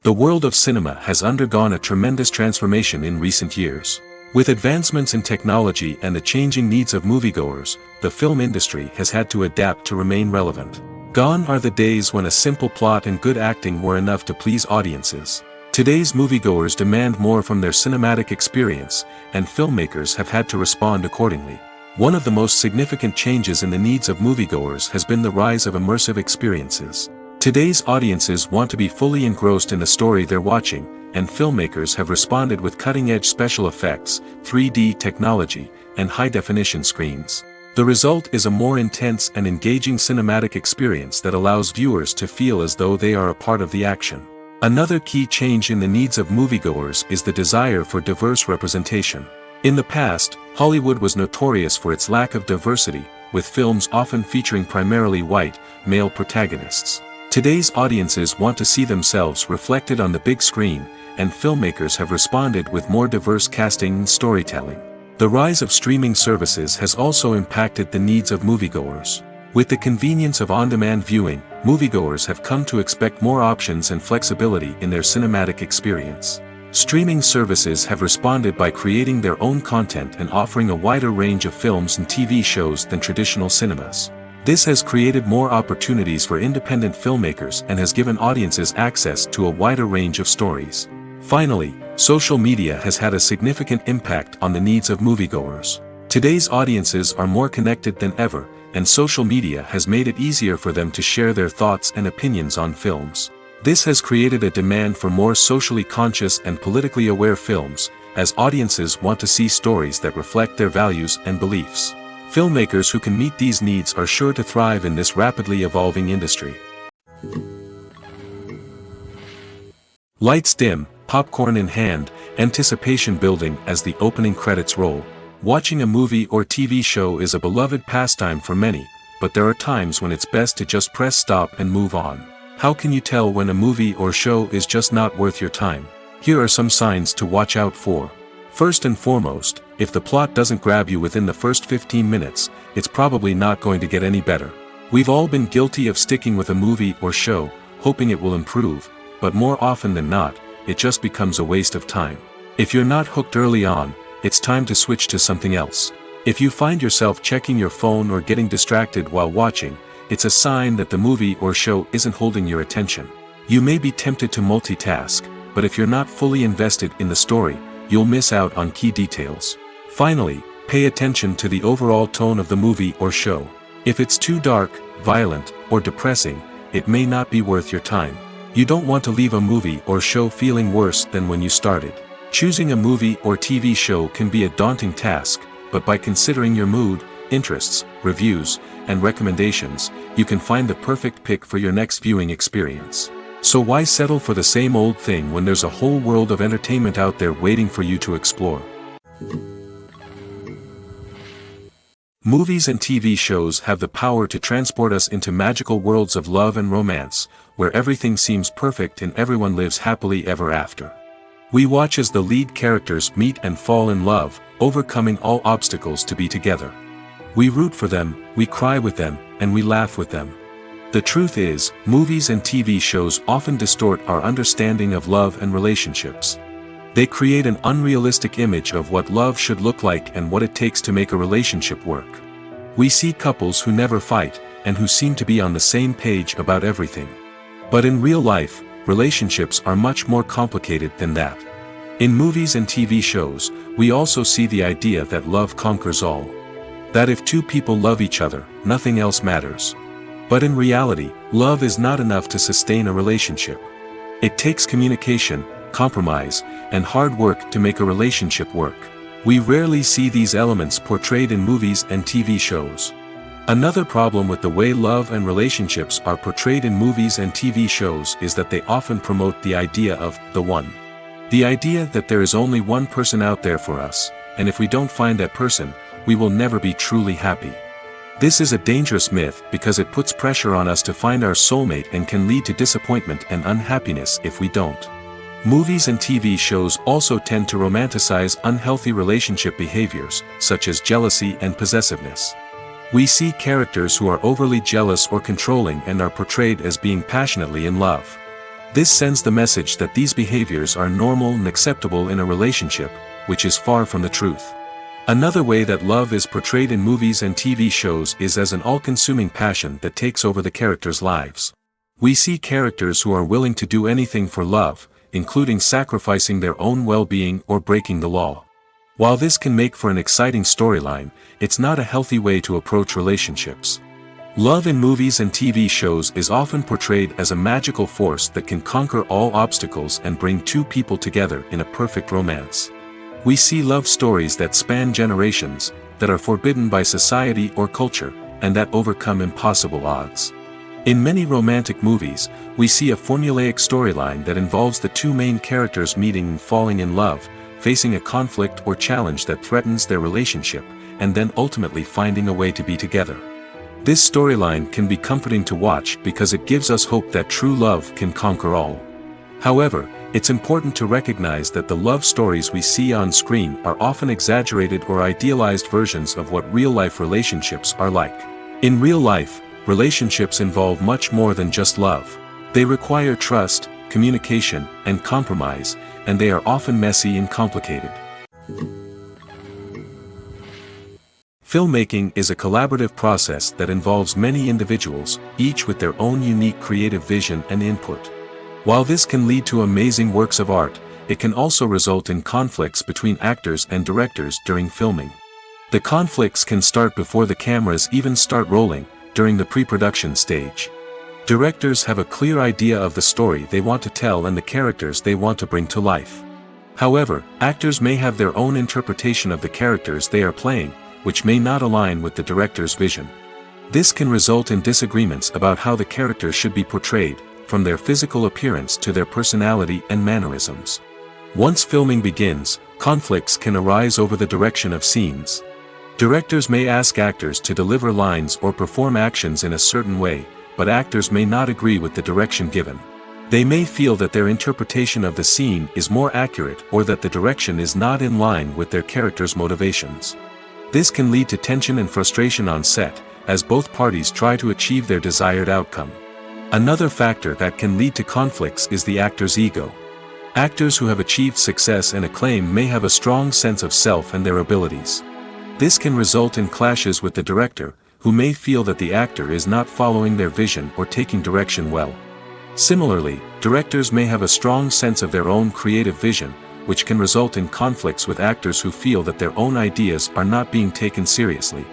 The world of cinema has undergone a tremendous transformation in recent years. With advancements in technology and the changing needs of moviegoers, the film industry has had to adapt to remain relevant. Gone are the days when a simple plot and good acting were enough to please audiences. Today's moviegoers demand more from their cinematic experience, and filmmakers have had to respond accordingly. One of the most significant changes in the needs of moviegoers has been the rise of immersive experiences. Today's audiences want to be fully engrossed in the story they're watching, and filmmakers have responded with cutting-edge special effects, 3D technology, and high-definition screens. The result is a more intense and engaging cinematic experience that allows viewers to feel as though they are a part of the action. Another key change in the needs of moviegoers is the desire for diverse representation. In the past, Hollywood was notorious for its lack of diversity, with films often featuring primarily white, male protagonists. Today's audiences want to see themselves reflected on the big screen, and filmmakers have responded with more diverse casting and storytelling. The rise of streaming services has also impacted the needs of moviegoers. With the convenience of on-demand viewing, moviegoers have come to expect more options and flexibility in their cinematic experience. Streaming services have responded by creating their own content and offering a wider range of films and TV shows than traditional cinemas. This has created more opportunities for independent filmmakers and has given audiences access to a wider range of stories. Finally, social media has had a significant impact on the needs of moviegoers. Today's audiences are more connected than ever, and social media has made it easier for them to share their thoughts and opinions on films. This has created a demand for more socially conscious and politically aware films, as audiences want to see stories that reflect their values and beliefs. Filmmakers who can meet these needs are sure to thrive in this rapidly evolving industry. Lights dim, popcorn in hand, anticipation building as the opening credits roll. Watching a movie or TV show is a beloved pastime for many, but there are times when it's best to just press stop and move on. How can you tell when a movie or show is just not worth your time? Here are some signs to watch out for. First and foremost, if the plot doesn't grab you within the first 15 minutes, it's probably not going to get any better. We've all been guilty of sticking with a movie or show, hoping it will improve, but more often than not, it just becomes a waste of time. If you're not hooked early on, it's time to switch to something else. If you find yourself checking your phone or getting distracted while watching, it's a sign that the movie or show isn't holding your attention. You may be tempted to multitask, but if you're not fully invested in the story, you'll miss out on key details. Finally, pay attention to the overall tone of the movie or show. If it's too dark, violent, or depressing, it may not be worth your time. You don't want to leave a movie or show feeling worse than when you started. Choosing a movie or TV show can be a daunting task, but by considering your mood, interests, reviews, and recommendations, you can find the perfect pick for your next viewing experience. So why settle for the same old thing when there's a whole world of entertainment out there waiting for you to explore? Movies and TV shows have the power to transport us into magical worlds of love and romance, where everything seems perfect and everyone lives happily ever after. We watch as the lead characters meet and fall in love, overcoming all obstacles to be together. We root for them, we cry with them, and we laugh with them. The truth is, movies and TV shows often distort our understanding of love and relationships. They create an unrealistic image of what love should look like and what it takes to make a relationship work. We see couples who never fight, and who seem to be on the same page about everything. But in real life, relationships are much more complicated than that. In movies and TV shows, we also see the idea that love conquers all. That if two people love each other, nothing else matters. But in reality, love is not enough to sustain a relationship. It takes communication, compromise, and hard work to make a relationship work. We rarely see these elements portrayed in movies and TV shows. Another problem with the way love and relationships are portrayed in movies and TV shows is that they often promote the idea of the one. The idea that there is only one person out there for us, and if we don't find that person, we will never be truly happy. This is a dangerous myth because it puts pressure on us to find our soulmate and can lead to disappointment and unhappiness if we don't. Movies and TV shows also tend to romanticize unhealthy relationship behaviors, such as jealousy and possessiveness. We see characters who are overly jealous or controlling and are portrayed as being passionately in love. This sends the message that these behaviors are normal and acceptable in a relationship, which is far from the truth. Another way that love is portrayed in movies and TV shows is as an all-consuming passion that takes over the characters' lives. We see characters who are willing to do anything for love, including sacrificing their own well-being or breaking the law. While this can make for an exciting storyline, it's not a healthy way to approach relationships. Love in movies and TV shows is often portrayed as a magical force that can conquer all obstacles and bring two people together in a perfect romance. We see love stories that span generations, that are forbidden by society or culture, and that overcome impossible odds. In many romantic movies, we see a formulaic storyline that involves the two main characters meeting and falling in love, facing a conflict or challenge that threatens their relationship, and then ultimately finding a way to be together. This storyline can be comforting to watch because it gives us hope that true love can conquer all. However, it's important to recognize that the love stories we see on screen are often exaggerated or idealized versions of what real-life relationships are like. In real life, relationships involve much more than just love. They require trust, communication, and compromise, and they are often messy and complicated. Filmmaking is a collaborative process that involves many individuals, each with their own unique creative vision and input. While this can lead to amazing works of art, it can also result in conflicts between actors and directors during filming. The conflicts can start before the cameras even start rolling, during the pre-production stage. Directors have a clear idea of the story they want to tell and the characters they want to bring to life. However, actors may have their own interpretation of the characters they are playing, which may not align with the director's vision. This can result in disagreements about how the characters should be portrayed, from their physical appearance to their personality and mannerisms. Once filming begins, conflicts can arise over the direction of scenes. Directors may ask actors to deliver lines or perform actions in a certain way, but actors may not agree with the direction given. They may feel that their interpretation of the scene is more accurate or that the direction is not in line with their character's motivations. This can lead to tension and frustration on set, as both parties try to achieve their desired outcome. Another factor that can lead to conflicts is the actor's ego. Actors who have achieved success and acclaim may have a strong sense of self and their abilities. This can result in clashes with the director, who may feel that the actor is not following their vision or taking direction well. Similarly, directors may have a strong sense of their own creative vision, which can result in conflicts with actors who feel that their own ideas are not being taken seriously.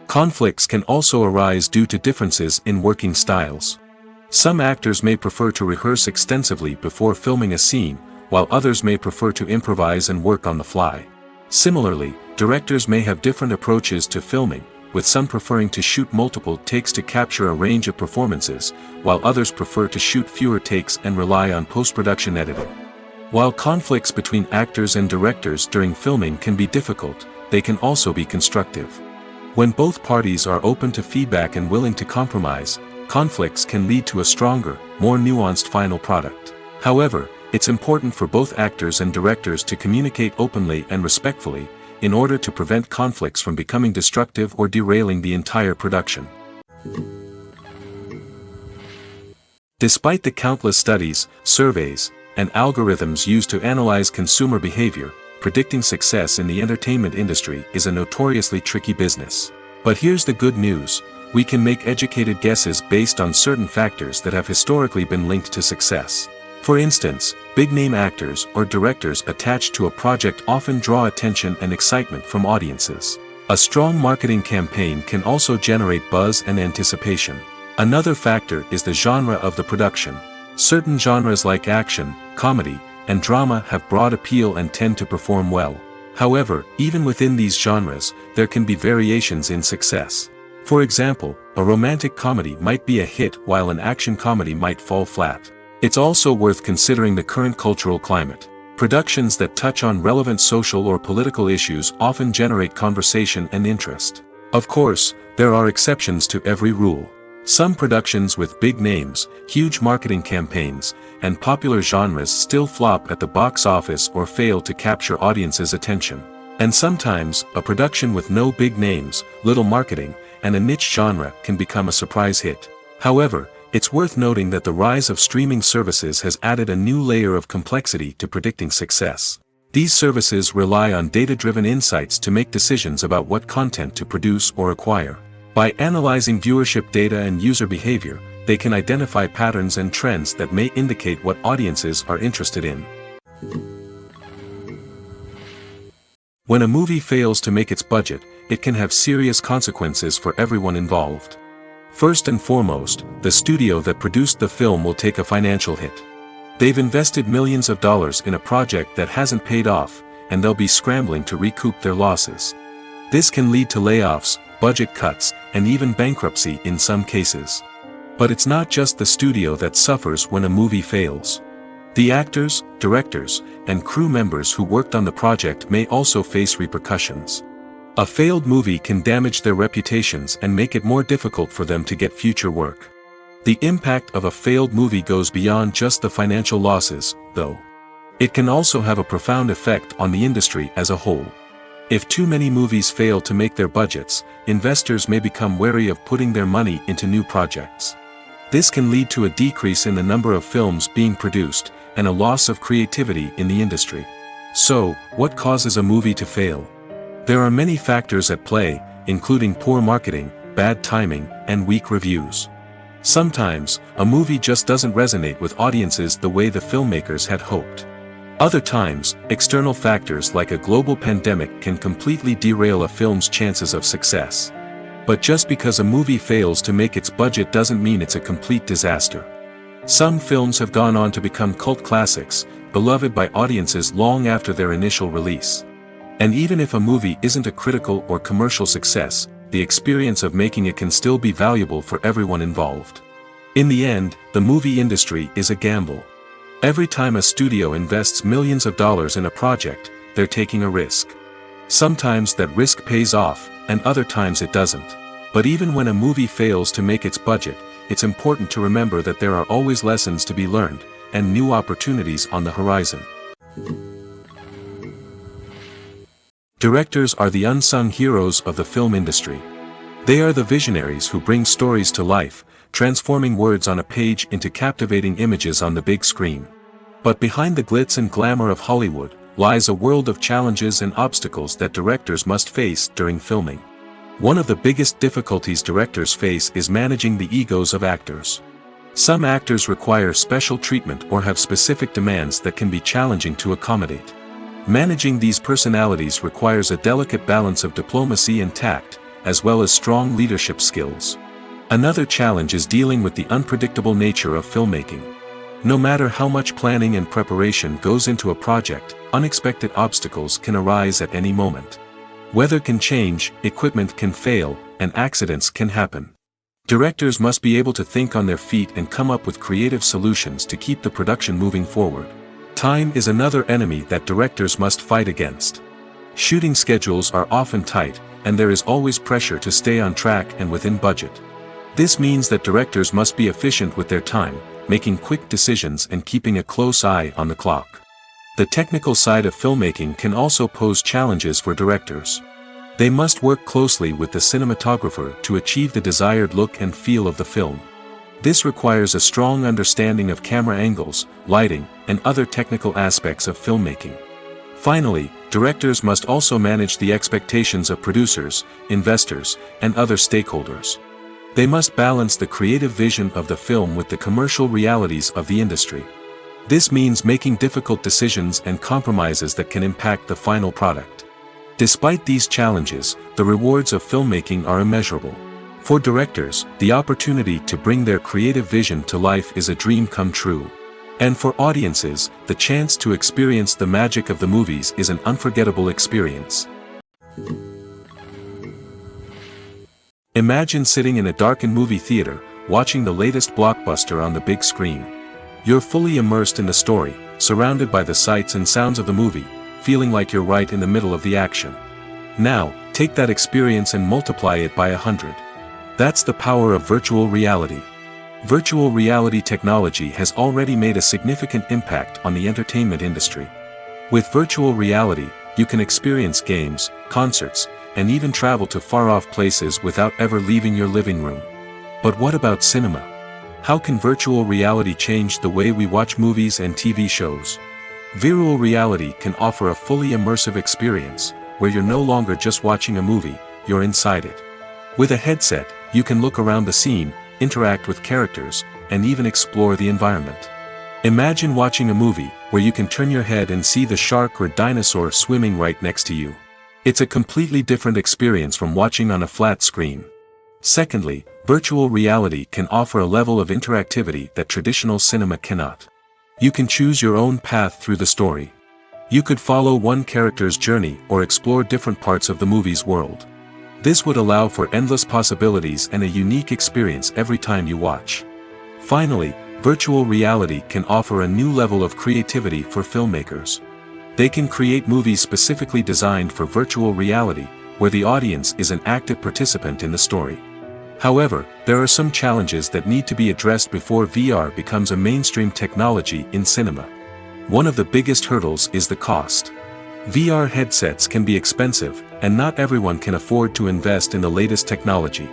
Conflicts can also arise due to differences in working styles. Some actors may prefer to rehearse extensively before filming a scene, while others may prefer to improvise and work on the fly. Similarly, directors may have different approaches to filming, with some preferring to shoot multiple takes to capture a range of performances, while others prefer to shoot fewer takes and rely on post-production editing. While conflicts between actors and directors during filming can be difficult, they can also be constructive. When both parties are open to feedback and willing to compromise, conflicts can lead to a stronger, more nuanced final product. However, it's important for both actors and directors to communicate openly and respectfully, in order to prevent conflicts from becoming destructive or derailing the entire production. Despite the countless studies, surveys, and algorithms used to analyze consumer behavior, predicting success in the entertainment industry is a notoriously tricky business. But here's the good news: we can make educated guesses based on certain factors that have historically been linked to success. For instance, big-name actors or directors attached to a project often draw attention and excitement from audiences. A strong marketing campaign can also generate buzz and anticipation. Another factor is the genre of the production. Certain genres like action, comedy, and drama have broad appeal and tend to perform well. However, even within these genres, there can be variations in success. For example, a romantic comedy might be a hit while an action comedy might fall flat. It's also worth considering the current cultural climate. Productions that touch on relevant social or political issues often generate conversation and interest. Of course, there are exceptions to every rule. Some productions with big names, huge marketing campaigns, and popular genres still flop at the box office or fail to capture audiences' attention. And sometimes, a production with no big names, little marketing, and a niche genre can become a surprise hit. However, it's worth noting that the rise of streaming services has added a new layer of complexity to predicting success. These services rely on data-driven insights to make decisions about what content to produce or acquire. By analyzing viewership data and user behavior, they can identify patterns and trends that may indicate what audiences are interested in. When a movie fails to make its budget, it can have serious consequences for everyone involved. First and foremost, the studio that produced the film will take a financial hit. They've invested millions of dollars in a project that hasn't paid off, and they'll be scrambling to recoup their losses. This can lead to layoffs, budget cuts, and even bankruptcy in some cases. But it's not just the studio that suffers when a movie fails. The actors, directors, and crew members who worked on the project may also face repercussions. A failed movie can damage their reputations and make it more difficult for them to get future work. The impact of a failed movie goes beyond just the financial losses, though. It can also have a profound effect on the industry as a whole. If too many movies fail to make their budgets, investors may become wary of putting their money into new projects. This can lead to a decrease in the number of films being produced, and a loss of creativity in the industry. So, what causes a movie to fail? There are many factors at play, including poor marketing, bad timing, and weak reviews. Sometimes, a movie just doesn't resonate with audiences the way the filmmakers had hoped. Other times, external factors like a global pandemic can completely derail a film's chances of success. But just because a movie fails to make its budget doesn't mean it's a complete disaster. Some films have gone on to become cult classics, beloved by audiences long after their initial release. And even if a movie isn't a critical or commercial success, the experience of making it can still be valuable for everyone involved. In the end, the movie industry is a gamble. Every time a studio invests millions of dollars in a project, they're taking a risk. Sometimes that risk pays off, and other times it doesn't. But even when a movie fails to make its budget, it's important to remember that there are always lessons to be learned, and new opportunities on the horizon. Directors are the unsung heroes of the film industry. They are the visionaries who bring stories to life, transforming words on a page into captivating images on the big screen. But behind the glitz and glamour of Hollywood, lies a world of challenges and obstacles that directors must face during filming. One of the biggest difficulties directors face is managing the egos of actors. Some actors require special treatment or have specific demands that can be challenging to accommodate. Managing these personalities requires a delicate balance of diplomacy and tact, as well as strong leadership skills. Another challenge is dealing with the unpredictable nature of filmmaking. No matter how much planning and preparation goes into a project, unexpected obstacles can arise at any moment. Weather can change, equipment can fail, and accidents can happen. Directors must be able to think on their feet and come up with creative solutions to keep the production moving forward. Time is another enemy that directors must fight against. Shooting schedules are often tight, and there is always pressure to stay on track and within budget. This means that directors must be efficient with their time, making quick decisions and keeping a close eye on the clock. The technical side of filmmaking can also pose challenges for directors. They must work closely with the cinematographer to achieve the desired look and feel of the film. This requires a strong understanding of camera angles, lighting, and other technical aspects of filmmaking. Finally, directors must also manage the expectations of producers, investors, and other stakeholders. They must balance the creative vision of the film with the commercial realities of the industry. This means making difficult decisions and compromises that can impact the final product. Despite these challenges, the rewards of filmmaking are immeasurable. For directors, the opportunity to bring their creative vision to life is a dream come true. And for audiences, the chance to experience the magic of the movies is an unforgettable experience. Imagine sitting in a darkened movie theater, watching the latest blockbuster on the big screen. You're fully immersed in the story, surrounded by the sights and sounds of the movie, feeling like you're right in the middle of the action. Now, take that experience and multiply it by 100. That's the power of virtual reality. Virtual reality technology has already made a significant impact on the entertainment industry. With virtual reality, you can experience games, concerts, and even travel to far-off places without ever leaving your living room. But what about cinema? How can virtual reality change the way we watch movies and TV shows? Virtual reality can offer a fully immersive experience, where you're no longer just watching a movie, you're inside it. With a headset, you can look around the scene, interact with characters, and even explore the environment. Imagine watching a movie, where you can turn your head and see the shark or dinosaur swimming right next to you. It's a completely different experience from watching on a flat screen. Secondly, virtual reality can offer a level of interactivity that traditional cinema cannot. You can choose your own path through the story. You could follow one character's journey or explore different parts of the movie's world. This would allow for endless possibilities and a unique experience every time you watch. Finally, virtual reality can offer a new level of creativity for filmmakers. They can create movies specifically designed for virtual reality, where the audience is an active participant in the story. However, there are some challenges that need to be addressed before VR becomes a mainstream technology in cinema. One of the biggest hurdles is the cost. VR headsets can be expensive, and not everyone can afford to invest in the latest technology.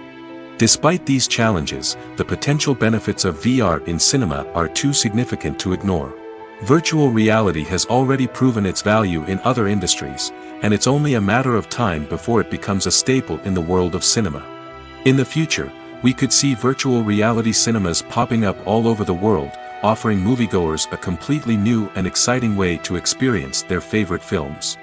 Despite these challenges, the potential benefits of VR in cinema are too significant to ignore. Virtual reality has already proven its value in other industries, and it's only a matter of time before it becomes a staple in the world of cinema. In the future, we could see virtual reality cinemas popping up all over the world, offering moviegoers a completely new and exciting way to experience their favorite films.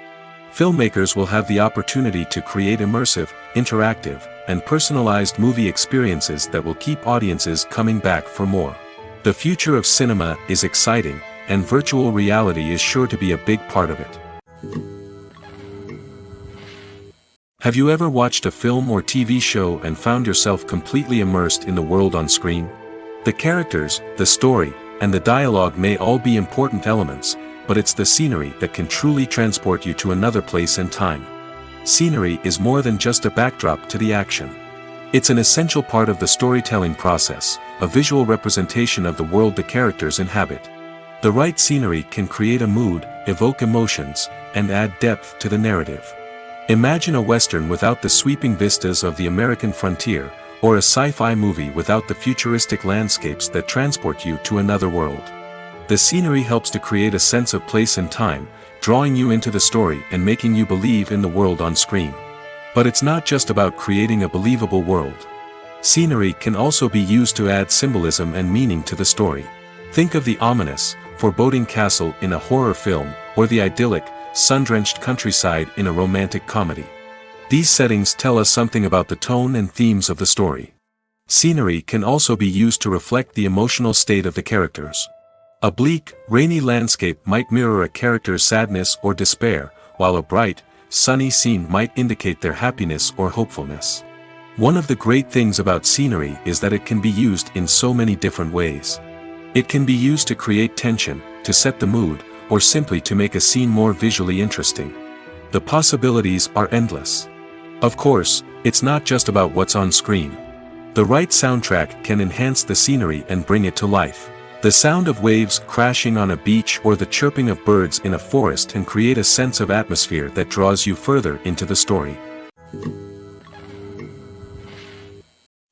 Filmmakers will have the opportunity to create immersive, interactive, and personalized movie experiences that will keep audiences coming back for more. The future of cinema is exciting, and virtual reality is sure to be a big part of it. Have you ever watched a film or TV show and found yourself completely immersed in the world on screen? The characters, the story, and the dialogue may all be important elements, but it's the scenery that can truly transport you to another place and time. Scenery is more than just a backdrop to the action. It's an essential part of the storytelling process, a visual representation of the world the characters inhabit. The right scenery can create a mood, evoke emotions, and add depth to the narrative. Imagine a Western without the sweeping vistas of the American frontier, or a sci-fi movie without the futuristic landscapes that transport you to another world. The scenery helps to create a sense of place and time, drawing you into the story and making you believe in the world on screen. But it's not just about creating a believable world. Scenery can also be used to add symbolism and meaning to the story. Think of the ominous, foreboding castle in a horror film, or the idyllic, sun-drenched countryside in a romantic comedy. These settings tell us something about the tone and themes of the story. Scenery can also be used to reflect the emotional state of the characters. A bleak, rainy landscape might mirror a character's sadness or despair, while a bright, sunny scene might indicate their happiness or hopefulness. One of the great things about scenery is that it can be used in so many different ways. It can be used to create tension, to set the mood, or simply to make a scene more visually interesting. The possibilities are endless. Of course, it's not just about what's on screen. The right soundtrack can enhance the scenery and bring it to life. The sound of waves crashing on a beach or the chirping of birds in a forest can create a sense of atmosphere that draws you further into the story.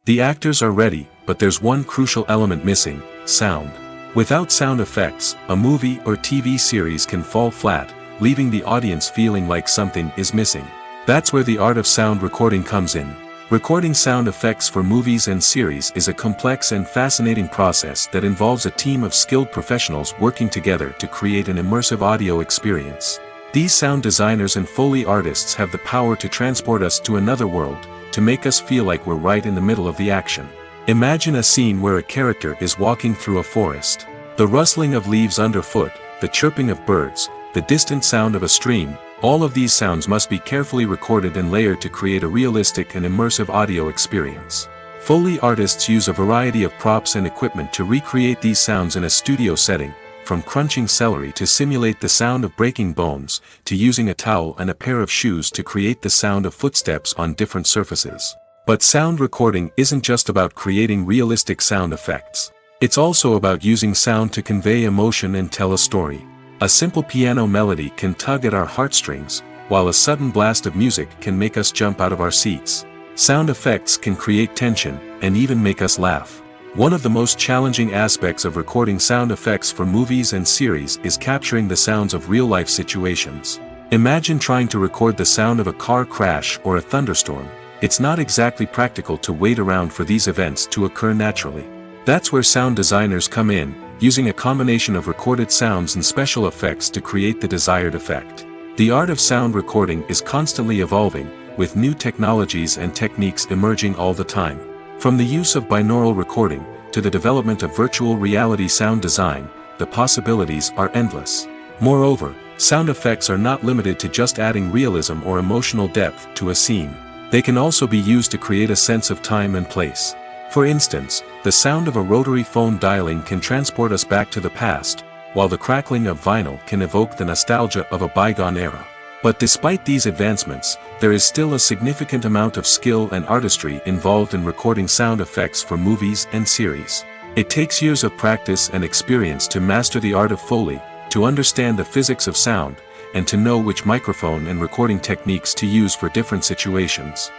The actors are ready, but there's one crucial element missing: sound. Without sound effects, a movie or TV series can fall flat, leaving the audience feeling like something is missing. That's where the art of sound recording comes in. Recording sound effects for movies and series is a complex and fascinating process that involves a team of skilled professionals working together to create an immersive audio experience. These sound designers and Foley artists have the power to transport us to another world, to make us feel like we're right in the middle of the action. Imagine a scene where a character is walking through a forest. The rustling of leaves underfoot, the chirping of birds, the distant sound of a stream, all of these sounds must be carefully recorded and layered to create a realistic and immersive audio experience. Foley artists use a variety of props and equipment to recreate these sounds in a studio setting, from crunching celery to simulate the sound of breaking bones, to using a towel and a pair of shoes to create the sound of footsteps on different surfaces. But sound recording isn't just about creating realistic sound effects. It's also about using sound to convey emotion and tell a story. A simple piano melody can tug at our heartstrings, while a sudden blast of music can make us jump out of our seats. Sound effects can create tension, and even make us laugh. One of the most challenging aspects of recording sound effects for movies and series is capturing the sounds of real-life situations. Imagine trying to record the sound of a car crash or a thunderstorm. It's not exactly practical to wait around for these events to occur naturally. That's where sound designers come in, using a combination of recorded sounds and special effects to create the desired effect. The art of sound recording is constantly evolving, with new technologies and techniques emerging all the time. From the use of binaural recording, to the development of virtual reality sound design, the possibilities are endless. Moreover, sound effects are not limited to just adding realism or emotional depth to a scene. They can also be used to create a sense of time and place. For instance, the sound of a rotary phone dialing can transport us back to the past, while the crackling of vinyl can evoke the nostalgia of a bygone era. But despite these advancements, there is still a significant amount of skill and artistry involved in recording sound effects for movies and series. It takes years of practice and experience to master the art of Foley, to understand the physics of sound, and to know which microphone and recording techniques to use for different situations.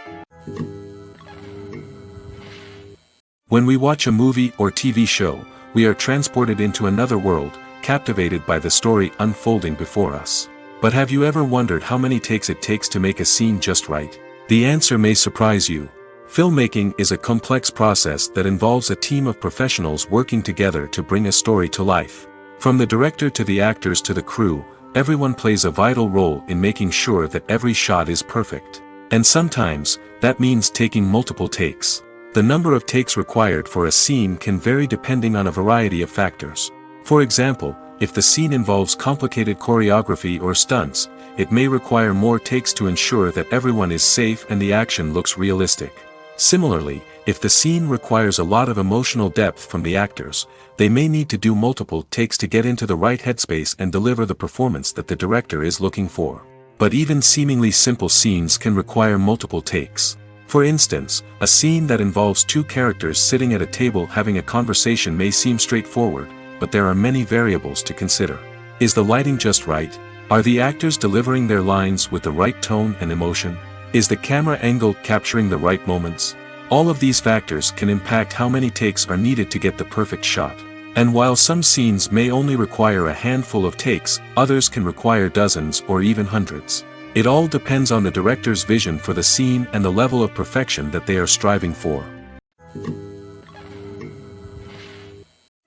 When we watch a movie or TV show, we are transported into another world, captivated by the story unfolding before us. But have you ever wondered how many takes it takes to make a scene just right? The answer may surprise you. Filmmaking is a complex process that involves a team of professionals working together to bring a story to life. From the director to the actors to the crew, everyone plays a vital role in making sure that every shot is perfect. And sometimes, that means taking multiple takes. The number of takes required for a scene can vary depending on a variety of factors. For example, if the scene involves complicated choreography or stunts, it may require more takes to ensure that everyone is safe and the action looks realistic. Similarly, If the scene requires a lot of emotional depth from the actors, they may need to do multiple takes to get into the right headspace and deliver the performance that the director is looking for. But even seemingly simple scenes can require multiple takes. For instance, a scene that involves two characters sitting at a table having a conversation may seem straightforward, but there are many variables to consider. Is the lighting just right? Are the actors delivering their lines with the right tone and emotion? Is the camera angle capturing the right moments? All of these factors can impact how many takes are needed to get the perfect shot. And while some scenes may only require a handful of takes, others can require dozens or even hundreds. It all depends on the director's vision for the scene and the level of perfection that they are striving for.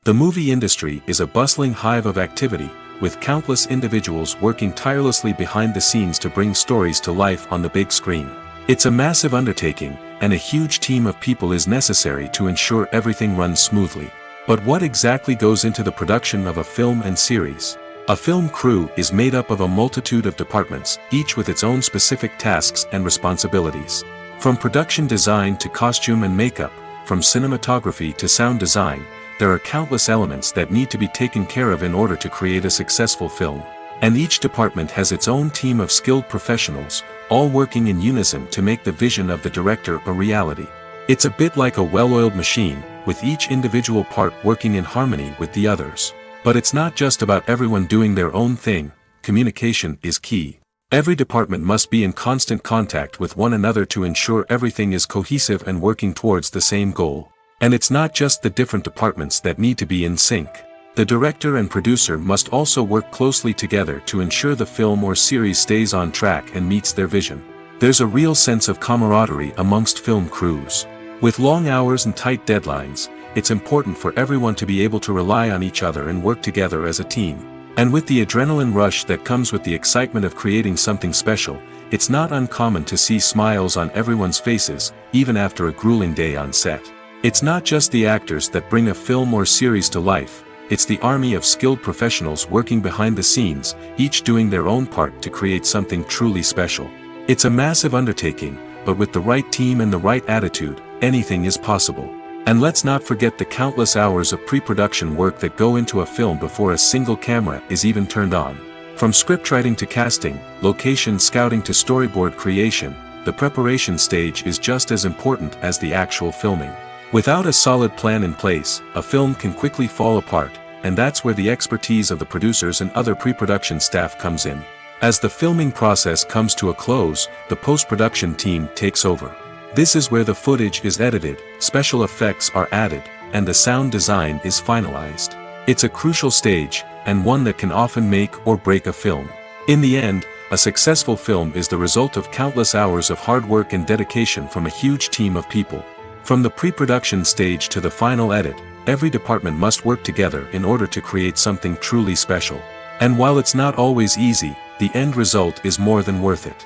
The movie industry is a bustling hive of activity, with countless individuals working tirelessly behind the scenes to bring stories to life on the big screen. It's a massive undertaking, and a huge team of people is necessary to ensure everything runs smoothly. But what exactly goes into the production of a film and series? A film crew is made up of a multitude of departments, each with its own specific tasks and responsibilities. From production design to costume and makeup, from cinematography to sound design, there are countless elements that need to be taken care of in order to create a successful film. And each department has its own team of skilled professionals, all working in unison to make the vision of the director a reality. It's a bit like a well-oiled machine, with each individual part working in harmony with the others. But it's not just about everyone doing their own thing. Communication is key. Every department must be in constant contact with one another to ensure everything is cohesive and working towards the same goal. And it's not just the different departments that need to be in sync. The director and producer must also work closely together to ensure the film or series stays on track and meets their vision. There's a real sense of camaraderie amongst film crews. With long hours and tight deadlines, it's important for everyone to be able to rely on each other and work together as a team. And with the adrenaline rush that comes with the excitement of creating something special, it's not uncommon to see smiles on everyone's faces, even after a grueling day on set. It's not just the actors that bring a film or series to life, it's the army of skilled professionals working behind the scenes, each doing their own part to create something truly special. It's a massive undertaking, but with the right team and the right attitude, anything is possible. And let's not forget the countless hours of pre-production work that go into a film before a single camera is even turned on. From scriptwriting to casting, location scouting to storyboard creation, the preparation stage is just as important as the actual filming. Without a solid plan in place, a film can quickly fall apart, and that's where the expertise of the producers and other pre-production staff comes in. As the filming process comes to a close, the post-production team takes over. This is where the footage is edited, special effects are added, and the sound design is finalized. It's a crucial stage, and one that can often make or break a film. In the end, a successful film is the result of countless hours of hard work and dedication from a huge team of people. From the pre-production stage to the final edit, every department must work together in order to create something truly special. And while it's not always easy, the end result is more than worth it.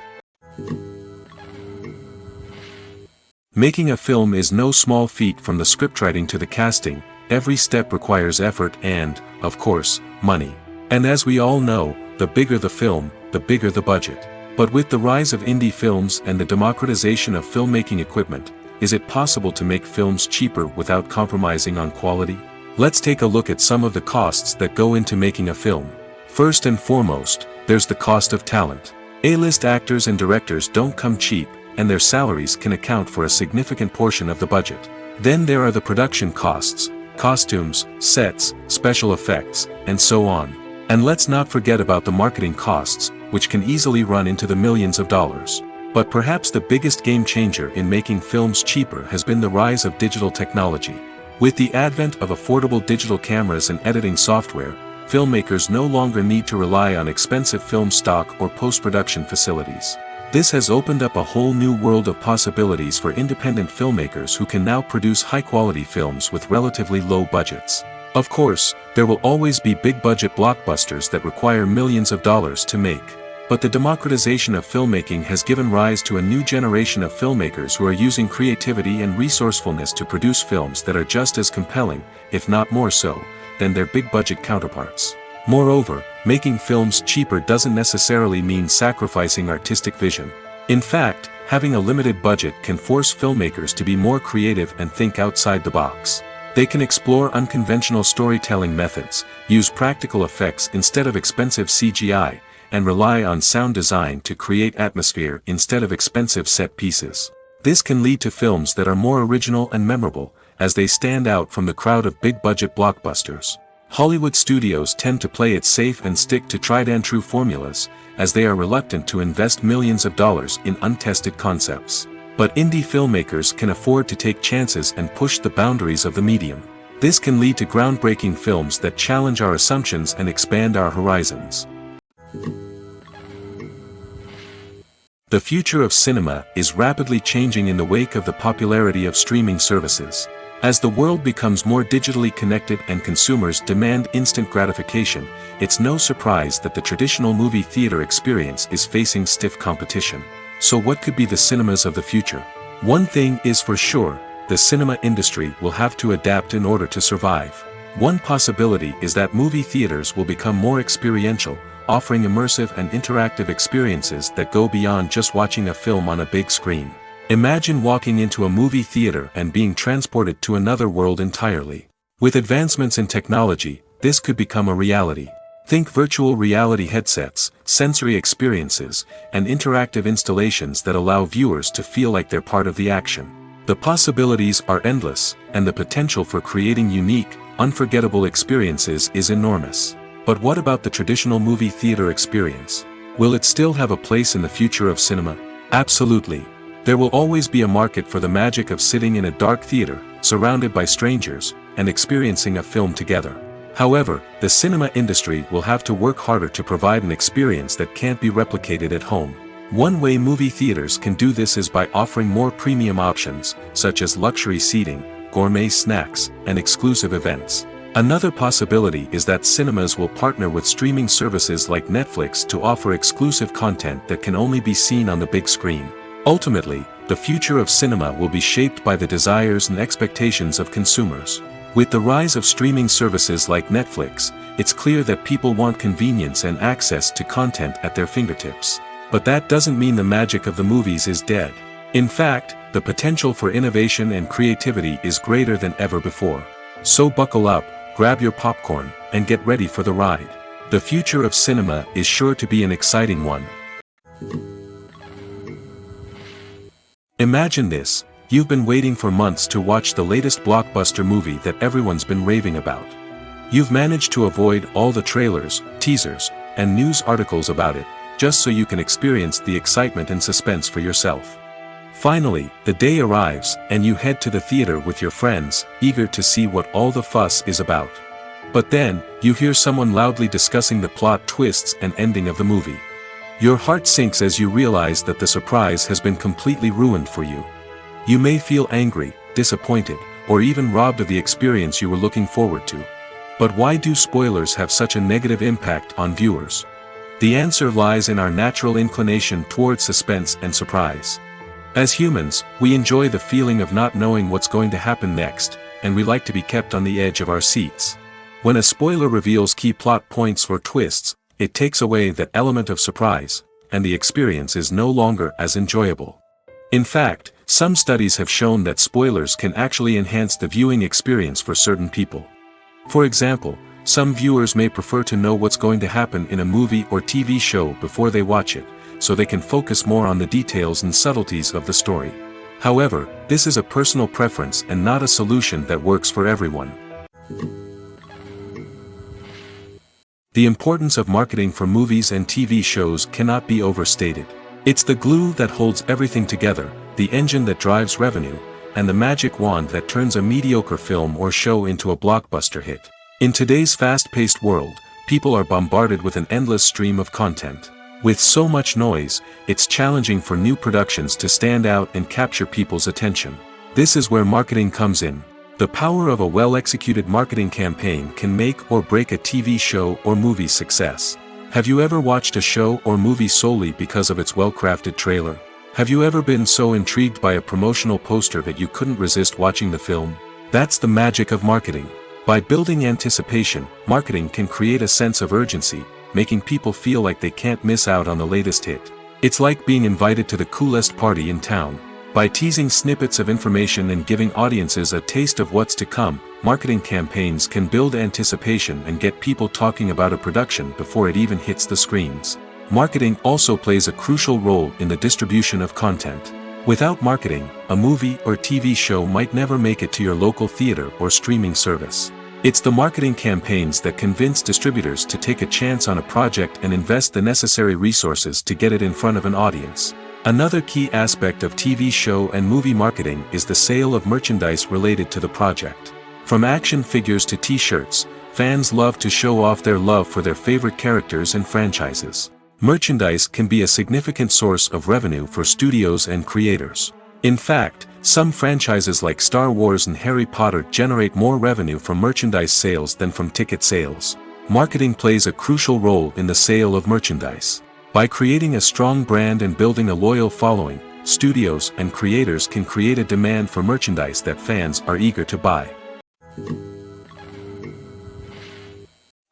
Making a film is no small feat. From the scriptwriting to the casting, every step requires effort and, of course, money. And as we all know, the bigger the film, the bigger the budget. But with the rise of indie films and the democratization of filmmaking equipment, is it possible to make films cheaper without compromising on quality? Let's take a look at some of the costs that go into making a film. First and foremost, there's the cost of talent. A-list actors and directors don't come cheap, and their salaries can account for a significant portion of the budget. Then there are the production costs, costumes, sets, special effects, and so on. And let's not forget about the marketing costs, which can easily run into the millions of dollars. But perhaps the biggest game changer in making films cheaper has been the rise of digital technology. With the advent of affordable digital cameras and editing software, filmmakers no longer need to rely on expensive film stock or post-production facilities. This has opened up a whole new world of possibilities for independent filmmakers who can now produce high-quality films with relatively low budgets. Of course, there will always be big-budget blockbusters that require millions of dollars to make. But the democratization of filmmaking has given rise to a new generation of filmmakers who are using creativity and resourcefulness to produce films that are just as compelling, if not more so, than their big-budget counterparts. Moreover, making films cheaper doesn't necessarily mean sacrificing artistic vision. In fact, having a limited budget can force filmmakers to be more creative and think outside the box. They can explore unconventional storytelling methods, use practical effects instead of expensive CGI, and rely on sound design to create atmosphere instead of expensive set pieces. This can lead to films that are more original and memorable, as they stand out from the crowd of big-budget blockbusters. Hollywood studios tend to play it safe and stick to tried-and-true formulas, as they are reluctant to invest millions of dollars in untested concepts. But indie filmmakers can afford to take chances and push the boundaries of the medium. This can lead to groundbreaking films that challenge our assumptions and expand our horizons. The future of cinema is rapidly changing in the wake of the popularity of streaming services. As the world becomes more digitally connected and consumers demand instant gratification, it's no surprise that the traditional movie theater experience is facing stiff competition. So what could be the cinemas of the future? One thing is for sure, the cinema industry will have to adapt in order to survive. One possibility is that movie theaters will become more experiential, offering immersive and interactive experiences that go beyond just watching a film on a big screen. Imagine walking into a movie theater and being transported to another world entirely. With advancements in technology, this could become a reality. Think virtual reality headsets, sensory experiences, and interactive installations that allow viewers to feel like they're part of the action. The possibilities are endless, and the potential for creating unique, unforgettable experiences is enormous. But what about the traditional movie theater experience? Will it still have a place in the future of cinema? Absolutely. There will always be a market for the magic of sitting in a dark theater, surrounded by strangers, and experiencing a film together. However, the cinema industry will have to work harder to provide an experience that can't be replicated at home. One way movie theaters can do this is by offering more premium options, such as luxury seating, gourmet snacks, and exclusive events. Another possibility is that cinemas will partner with streaming services like Netflix to offer exclusive content that can only be seen on the big screen. Ultimately, the future of cinema will be shaped by the desires and expectations of consumers. With the rise of streaming services like Netflix, it's clear that people want convenience and access to content at their fingertips. But that doesn't mean the magic of the movies is dead. In fact, the potential for innovation and creativity is greater than ever before. So buckle up, grab your popcorn, and get ready for the ride. The future of cinema is sure to be an exciting one. Imagine this. You've been waiting for months to watch the latest blockbuster movie that everyone's been raving about. You've managed to avoid all the trailers, teasers, and news articles about it, just so you can experience the excitement and suspense for yourself. Finally, the day arrives, and you head to the theater with your friends, eager to see what all the fuss is about. But then, you hear someone loudly discussing the plot twists and ending of the movie. Your heart sinks as you realize that the surprise has been completely ruined for you. You may feel angry, disappointed, or even robbed of the experience you were looking forward to. But why do spoilers have such a negative impact on viewers? The answer lies in our natural inclination toward suspense and surprise. As humans, we enjoy the feeling of not knowing what's going to happen next, and we like to be kept on the edge of our seats. When a spoiler reveals key plot points or twists, it takes away that element of surprise, and the experience is no longer as enjoyable. In fact, some studies have shown that spoilers can actually enhance the viewing experience for certain people. For example, some viewers may prefer to know what's going to happen in a movie or TV show before they watch it, so they can focus more on the details and subtleties of the story. However, this is a personal preference and not a solution that works for everyone. The importance of marketing for movies and TV shows cannot be overstated. It's the glue that holds everything together, the engine that drives revenue, and the magic wand that turns a mediocre film or show into a blockbuster hit. In today's fast-paced world, people are bombarded with an endless stream of content. With so much noise, it's challenging for new productions to stand out and capture people's attention. This is where marketing comes in. The power of a well-executed marketing campaign can make or break a TV show or movie's success. Have you ever watched a show or movie solely because of its well-crafted trailer? Have you ever been so intrigued by a promotional poster that you couldn't resist watching the film? That's the magic of marketing. By building anticipation, marketing can create a sense of urgency, making people feel like they can't miss out on the latest hit. It's like being invited to the coolest party in town. By teasing snippets of information and giving audiences a taste of what's to come, marketing campaigns can build anticipation and get people talking about a production before it even hits the screens. Marketing also plays a crucial role in the distribution of content. Without marketing, a movie or TV show might never make it to your local theater or streaming service. It's the marketing campaigns that convince distributors to take a chance on a project and invest the necessary resources to get it in front of an audience. Another key aspect of TV show and movie marketing is the sale of merchandise related to the project. From action figures to t-shirts, fans love to show off their love for their favorite characters and franchises. Merchandise can be a significant source of revenue for studios and creators. In fact, some franchises like Star Wars and Harry Potter generate more revenue from merchandise sales than from ticket sales. Marketing plays a crucial role in the sale of merchandise. By creating a strong brand and building a loyal following, studios and creators can create a demand for merchandise that fans are eager to buy.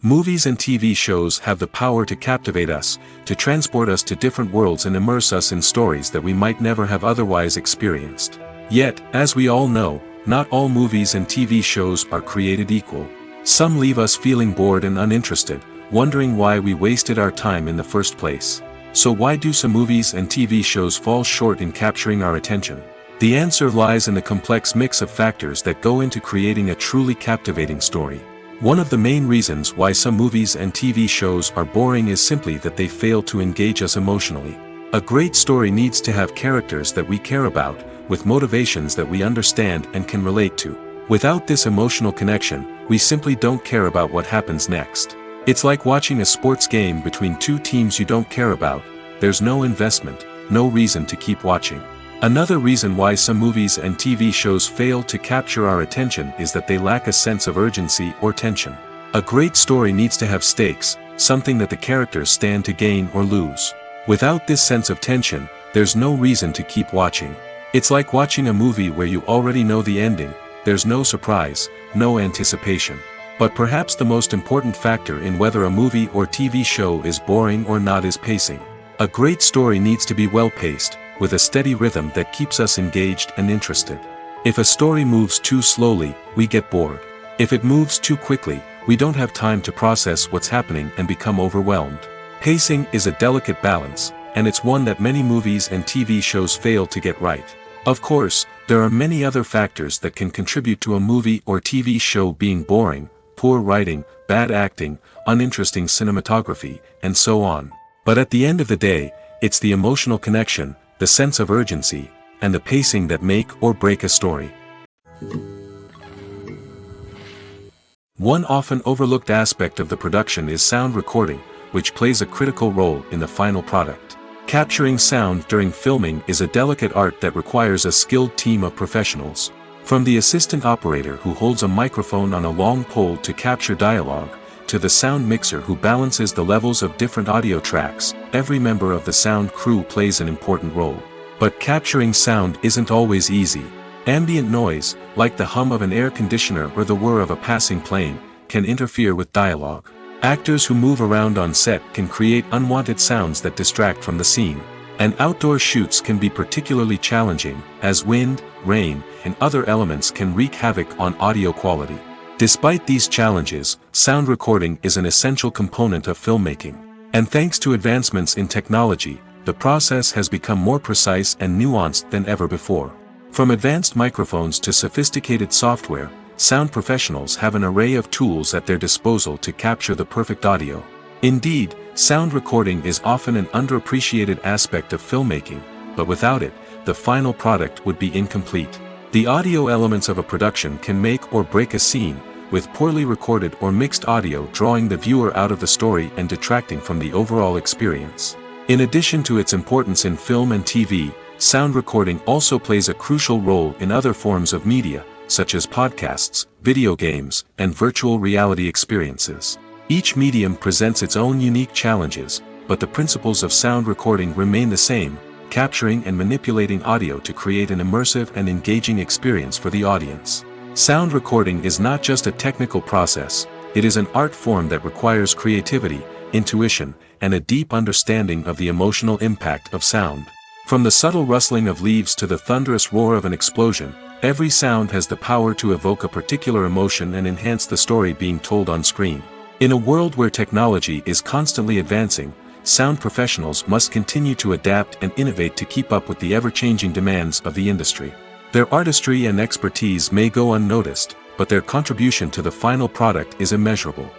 Movies and TV shows have the power to captivate us, to transport us to different worlds and immerse us in stories that we might never have otherwise experienced. Yet, as we all know, not all movies and TV shows are created equal. Some leave us feeling bored and uninterested, wondering why we wasted our time in the first place. So why do some movies and TV shows fall short in capturing our attention? The answer lies in the complex mix of factors that go into creating a truly captivating story. One of the main reasons why some movies and TV shows are boring is simply that they fail to engage us emotionally. A great story needs to have characters that we care about, with motivations that we understand and can relate to. Without this emotional connection, we simply don't care about what happens next. It's like watching a sports game between two teams you don't care about. There's no investment, no reason to keep watching. Another reason why some movies and TV shows fail to capture our attention is that they lack a sense of urgency or tension. A great story needs to have stakes, something that the characters stand to gain or lose. Without this sense of tension, there's no reason to keep watching. It's like watching a movie where you already know the ending, there's no surprise, no anticipation. But perhaps the most important factor in whether a movie or TV show is boring or not is pacing. A great story needs to be well-paced, with a steady rhythm that keeps us engaged and interested. If a story moves too slowly, we get bored. If it moves too quickly, we don't have time to process what's happening and become overwhelmed. Pacing is a delicate balance, and it's one that many movies and TV shows fail to get right. Of course, there are many other factors that can contribute to a movie or TV show being boring: poor writing, bad acting, uninteresting cinematography, and so on. But at the end of the day, it's the emotional connection, the sense of urgency, and the pacing that make or break a story. One often overlooked aspect of the production is sound recording, which plays a critical role in the final product. Capturing sound during filming is a delicate art that requires a skilled team of professionals. From the assistant operator who holds a microphone on a long pole to capture dialogue, to the sound mixer who balances the levels of different audio tracks, every member of the sound crew plays an important role. But capturing sound isn't always easy. Ambient noise, like the hum of an air conditioner or the whir of a passing plane, can interfere with dialogue. Actors who move around on set can create unwanted sounds that distract from the scene. And outdoor shoots can be particularly challenging, as wind, rain, and other elements can wreak havoc on audio quality. Despite these challenges, sound recording is an essential component of filmmaking. And thanks to advancements in technology, the process has become more precise and nuanced than ever before. From advanced microphones to sophisticated software, sound professionals have an array of tools at their disposal to capture the perfect audio. Indeed, sound recording is often an underappreciated aspect of filmmaking, but without it, the final product would be incomplete. The audio elements of a production can make or break a scene, with poorly recorded or mixed audio drawing the viewer out of the story and detracting from the overall experience. In addition to its importance in film and TV, sound recording also plays a crucial role in other forms of media, such as podcasts, video games, and virtual reality experiences. Each medium presents its own unique challenges, but the principles of sound recording remain the same: capturing and manipulating audio to create an immersive and engaging experience for the audience. Sound recording is not just a technical process, it is an art form that requires creativity, intuition, and a deep understanding of the emotional impact of sound. From the subtle rustling of leaves to the thunderous roar of an explosion, every sound has the power to evoke a particular emotion and enhance the story being told on screen. In a world where technology is constantly advancing, sound professionals must continue to adapt and innovate to keep up with the ever-changing demands of the industry. Their artistry and expertise may go unnoticed, but their contribution to the final product is immeasurable.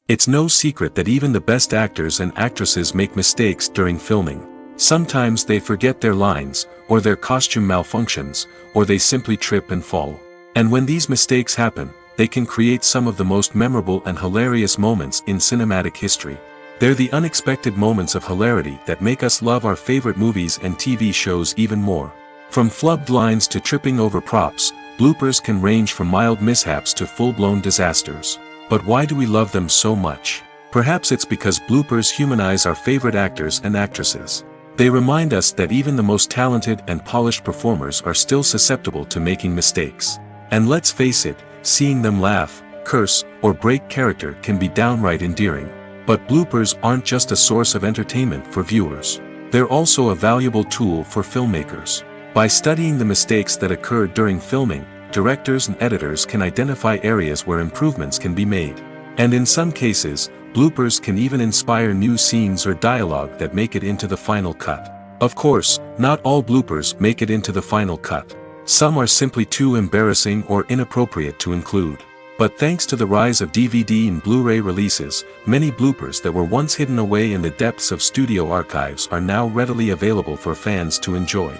It's no secret that even the best actors and actresses make mistakes during filming. Sometimes they forget their lines, or their costume malfunctions, or they simply trip and fall. And when these mistakes happen, they can create some of the most memorable and hilarious moments in cinematic history. They're the unexpected moments of hilarity that make us love our favorite movies and TV shows even more. From flubbed lines to tripping over props, bloopers can range from mild mishaps to full-blown disasters. But why do we love them so much? Perhaps it's because bloopers humanize our favorite actors and actresses. They remind us that even the most talented and polished performers are still susceptible to making mistakes. And let's face it, seeing them laugh, curse, or break character can be downright endearing. But bloopers aren't just a source of entertainment for viewers. They're also a valuable tool for filmmakers. By studying the mistakes that occur during filming, directors and editors can identify areas where improvements can be made. And in some cases, bloopers can even inspire new scenes or dialogue that make it into the final cut. Of course, not all bloopers make it into the final cut. Some are simply too embarrassing or inappropriate to include. But thanks to the rise of DVD and Blu-ray releases, many bloopers that were once hidden away in the depths of studio archives are now readily available for fans to enjoy.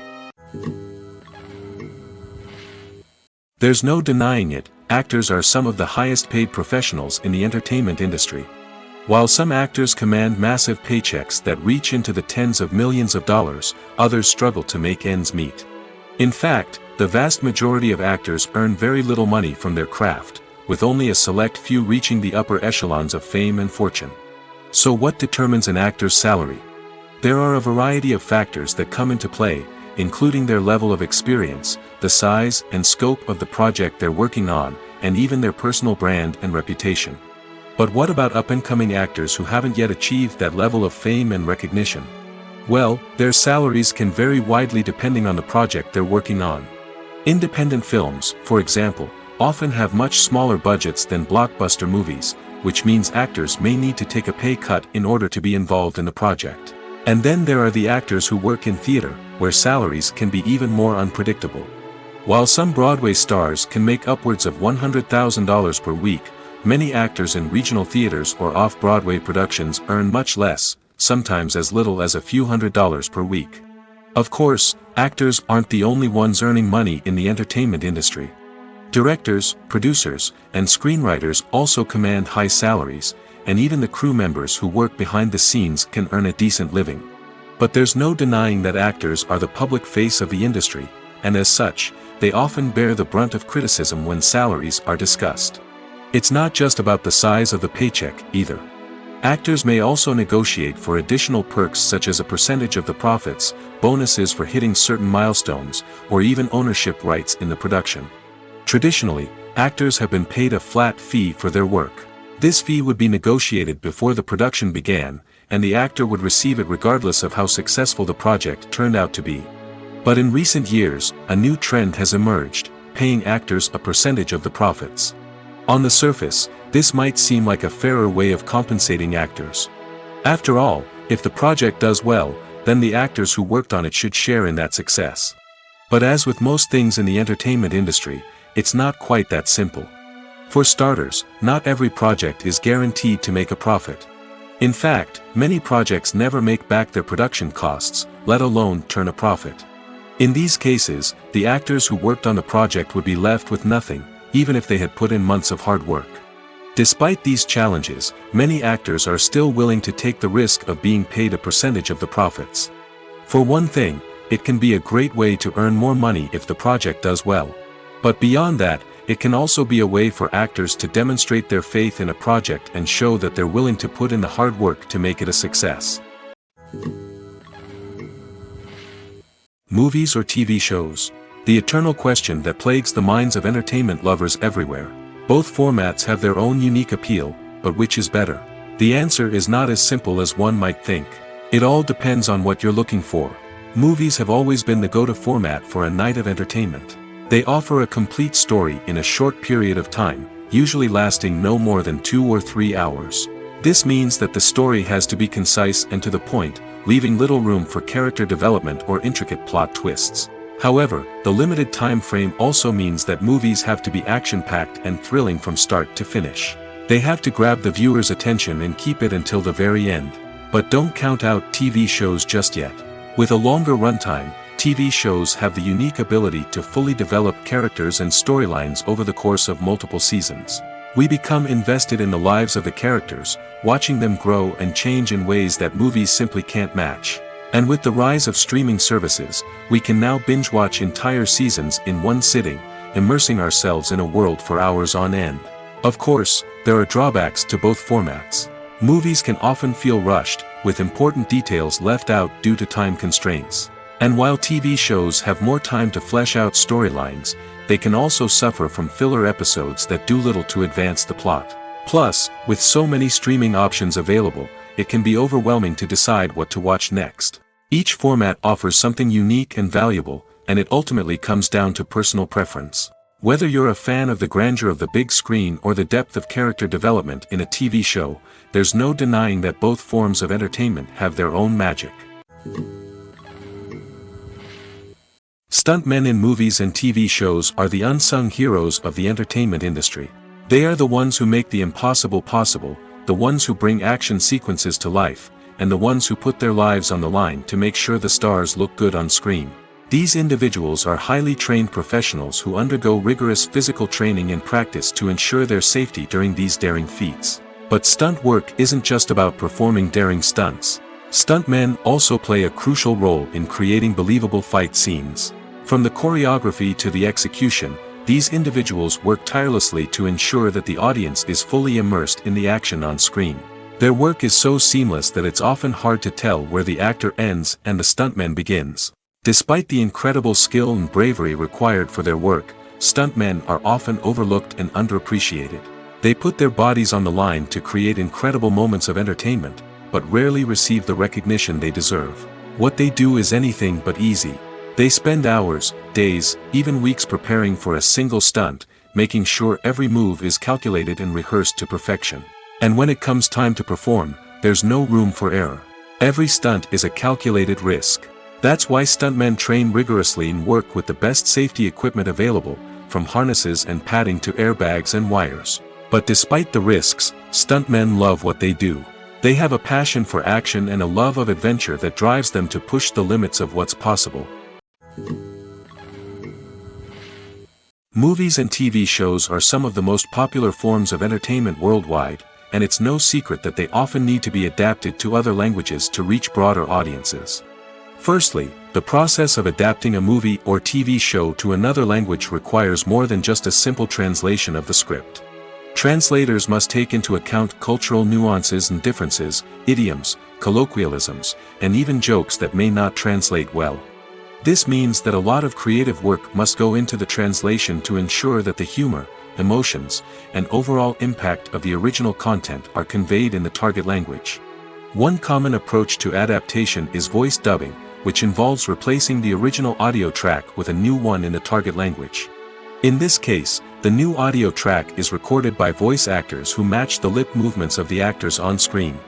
There's no denying it, actors are some of the highest paid professionals in the entertainment industry. While some actors command massive paychecks that reach into the tens of millions of dollars, others struggle to make ends meet. In fact, the vast majority of actors earn very little money from their craft, with only a select few reaching the upper echelons of fame and fortune. So what determines an actor's salary? There are a variety of factors that come into play, including their level of experience, the size and scope of the project they're working on, and even their personal brand and reputation. But what about up-and-coming actors who haven't yet achieved that level of fame and recognition? Well, their salaries can vary widely depending on the project they're working on. Independent films, for example, often have much smaller budgets than blockbuster movies, which means actors may need to take a pay cut in order to be involved in the project. And then there are the actors who work in theater, where salaries can be even more unpredictable. While some Broadway stars can make upwards of $100,000 per week, many actors in regional theaters or off-Broadway productions earn much less, sometimes as little as a few $100s per week. Of course, actors aren't the only ones earning money in the entertainment industry. Directors, producers, and screenwriters also command high salaries, and even the crew members who work behind the scenes can earn a decent living. But there's no denying that actors are the public face of the industry, and as such, they often bear the brunt of criticism when salaries are discussed. It's not just about the size of the paycheck, either. Actors may also negotiate for additional perks such as a percentage of the profits, bonuses for hitting certain milestones, or even ownership rights in the production. Traditionally, actors have been paid a flat fee for their work. This fee would be negotiated before the production began, and the actor would receive it regardless of how successful the project turned out to be. But in recent years, a new trend has emerged, paying actors a percentage of the profits. On the surface, this might seem like a fairer way of compensating actors. After all, if the project does well, then the actors who worked on it should share in that success. But as with most things in the entertainment industry, it's not quite that simple. For starters, not every project is guaranteed to make a profit. In fact, many projects never make back their production costs, let alone turn a profit. In these cases, the actors who worked on the project would be left with nothing, even if they had put in months of hard work. Despite these challenges, many actors are still willing to take the risk of being paid a percentage of the profits. For one thing, it can be a great way to earn more money if the project does well. But beyond that, it can also be a way for actors to demonstrate their faith in a project and show that they're willing to put in the hard work to make it a success. Movies or TV shows? The eternal question that plagues the minds of entertainment lovers everywhere. Both formats have their own unique appeal, but which is better? The answer is not as simple as one might think. It all depends on what you're looking for. Movies have always been the go-to format for a night of entertainment. They offer a complete story in a short period of time, usually lasting no more than 2 or 3 hours. This means that the story has to be concise and to the point, leaving little room for character development or intricate plot twists. However, the limited time frame also means that movies have to be action-packed and thrilling from start to finish. They have to grab the viewer's attention and keep it until the very end. But don't count out TV shows just yet. With a longer runtime, TV shows have the unique ability to fully develop characters and storylines over the course of multiple seasons. We become invested in the lives of the characters, watching them grow and change in ways that movies simply can't match. And with the rise of streaming services, we can now binge-watch entire seasons in one sitting, immersing ourselves in a world for hours on end. Of course, there are drawbacks to both formats. Movies can often feel rushed, with important details left out due to time constraints. And while TV shows have more time to flesh out storylines, they can also suffer from filler episodes that do little to advance the plot. Plus, with so many streaming options available, it can be overwhelming to decide what to watch next. Each format offers something unique and valuable, and it ultimately comes down to personal preference. Whether you're a fan of the grandeur of the big screen or the depth of character development in a TV show, there's no denying that both forms of entertainment have their own magic. Stuntmen in movies and TV shows are the unsung heroes of the entertainment industry. They are the ones who make the impossible possible, the ones who bring action sequences to life, and the ones who put their lives on the line to make sure the stars look good on screen. These individuals are highly trained professionals who undergo rigorous physical training and practice to ensure their safety during these daring feats. But stunt work isn't just about performing daring stunts. Stuntmen also play a crucial role in creating believable fight scenes. From the choreography to the execution, these individuals work tirelessly to ensure that the audience is fully immersed in the action on screen. Their work is so seamless that it's often hard to tell where the actor ends and the stuntman begins. Despite the incredible skill and bravery required for their work, stuntmen are often overlooked and underappreciated. They put their bodies on the line to create incredible moments of entertainment, but rarely receive the recognition they deserve. What they do is anything but easy. They spend hours, days, even weeks preparing for a single stunt, making sure every move is calculated and rehearsed to perfection. And when it comes time to perform, there's no room for error. Every stunt is a calculated risk. That's why stuntmen train rigorously and work with the best safety equipment available, from harnesses and padding to airbags and wires. But despite the risks, stuntmen love what they do. They have a passion for action and a love of adventure that drives them to push the limits of what's possible. Movies and TV shows are some of the most popular forms of entertainment worldwide, and it's no secret that they often need to be adapted to other languages to reach broader audiences. Firstly, the process of adapting a movie or TV show to another language requires more than just a simple translation of the script. Translators must take into account cultural nuances and differences, idioms, colloquialisms, and even jokes that may not translate well. This means that a lot of creative work must go into the translation to ensure that the humor, emotions, and overall impact of the original content are conveyed in the target language. One common approach to adaptation is voice dubbing, which involves replacing the original audio track with a new one in the target language. In this case, the new audio track is recorded by voice actors who match the lip movements of the actors on screen.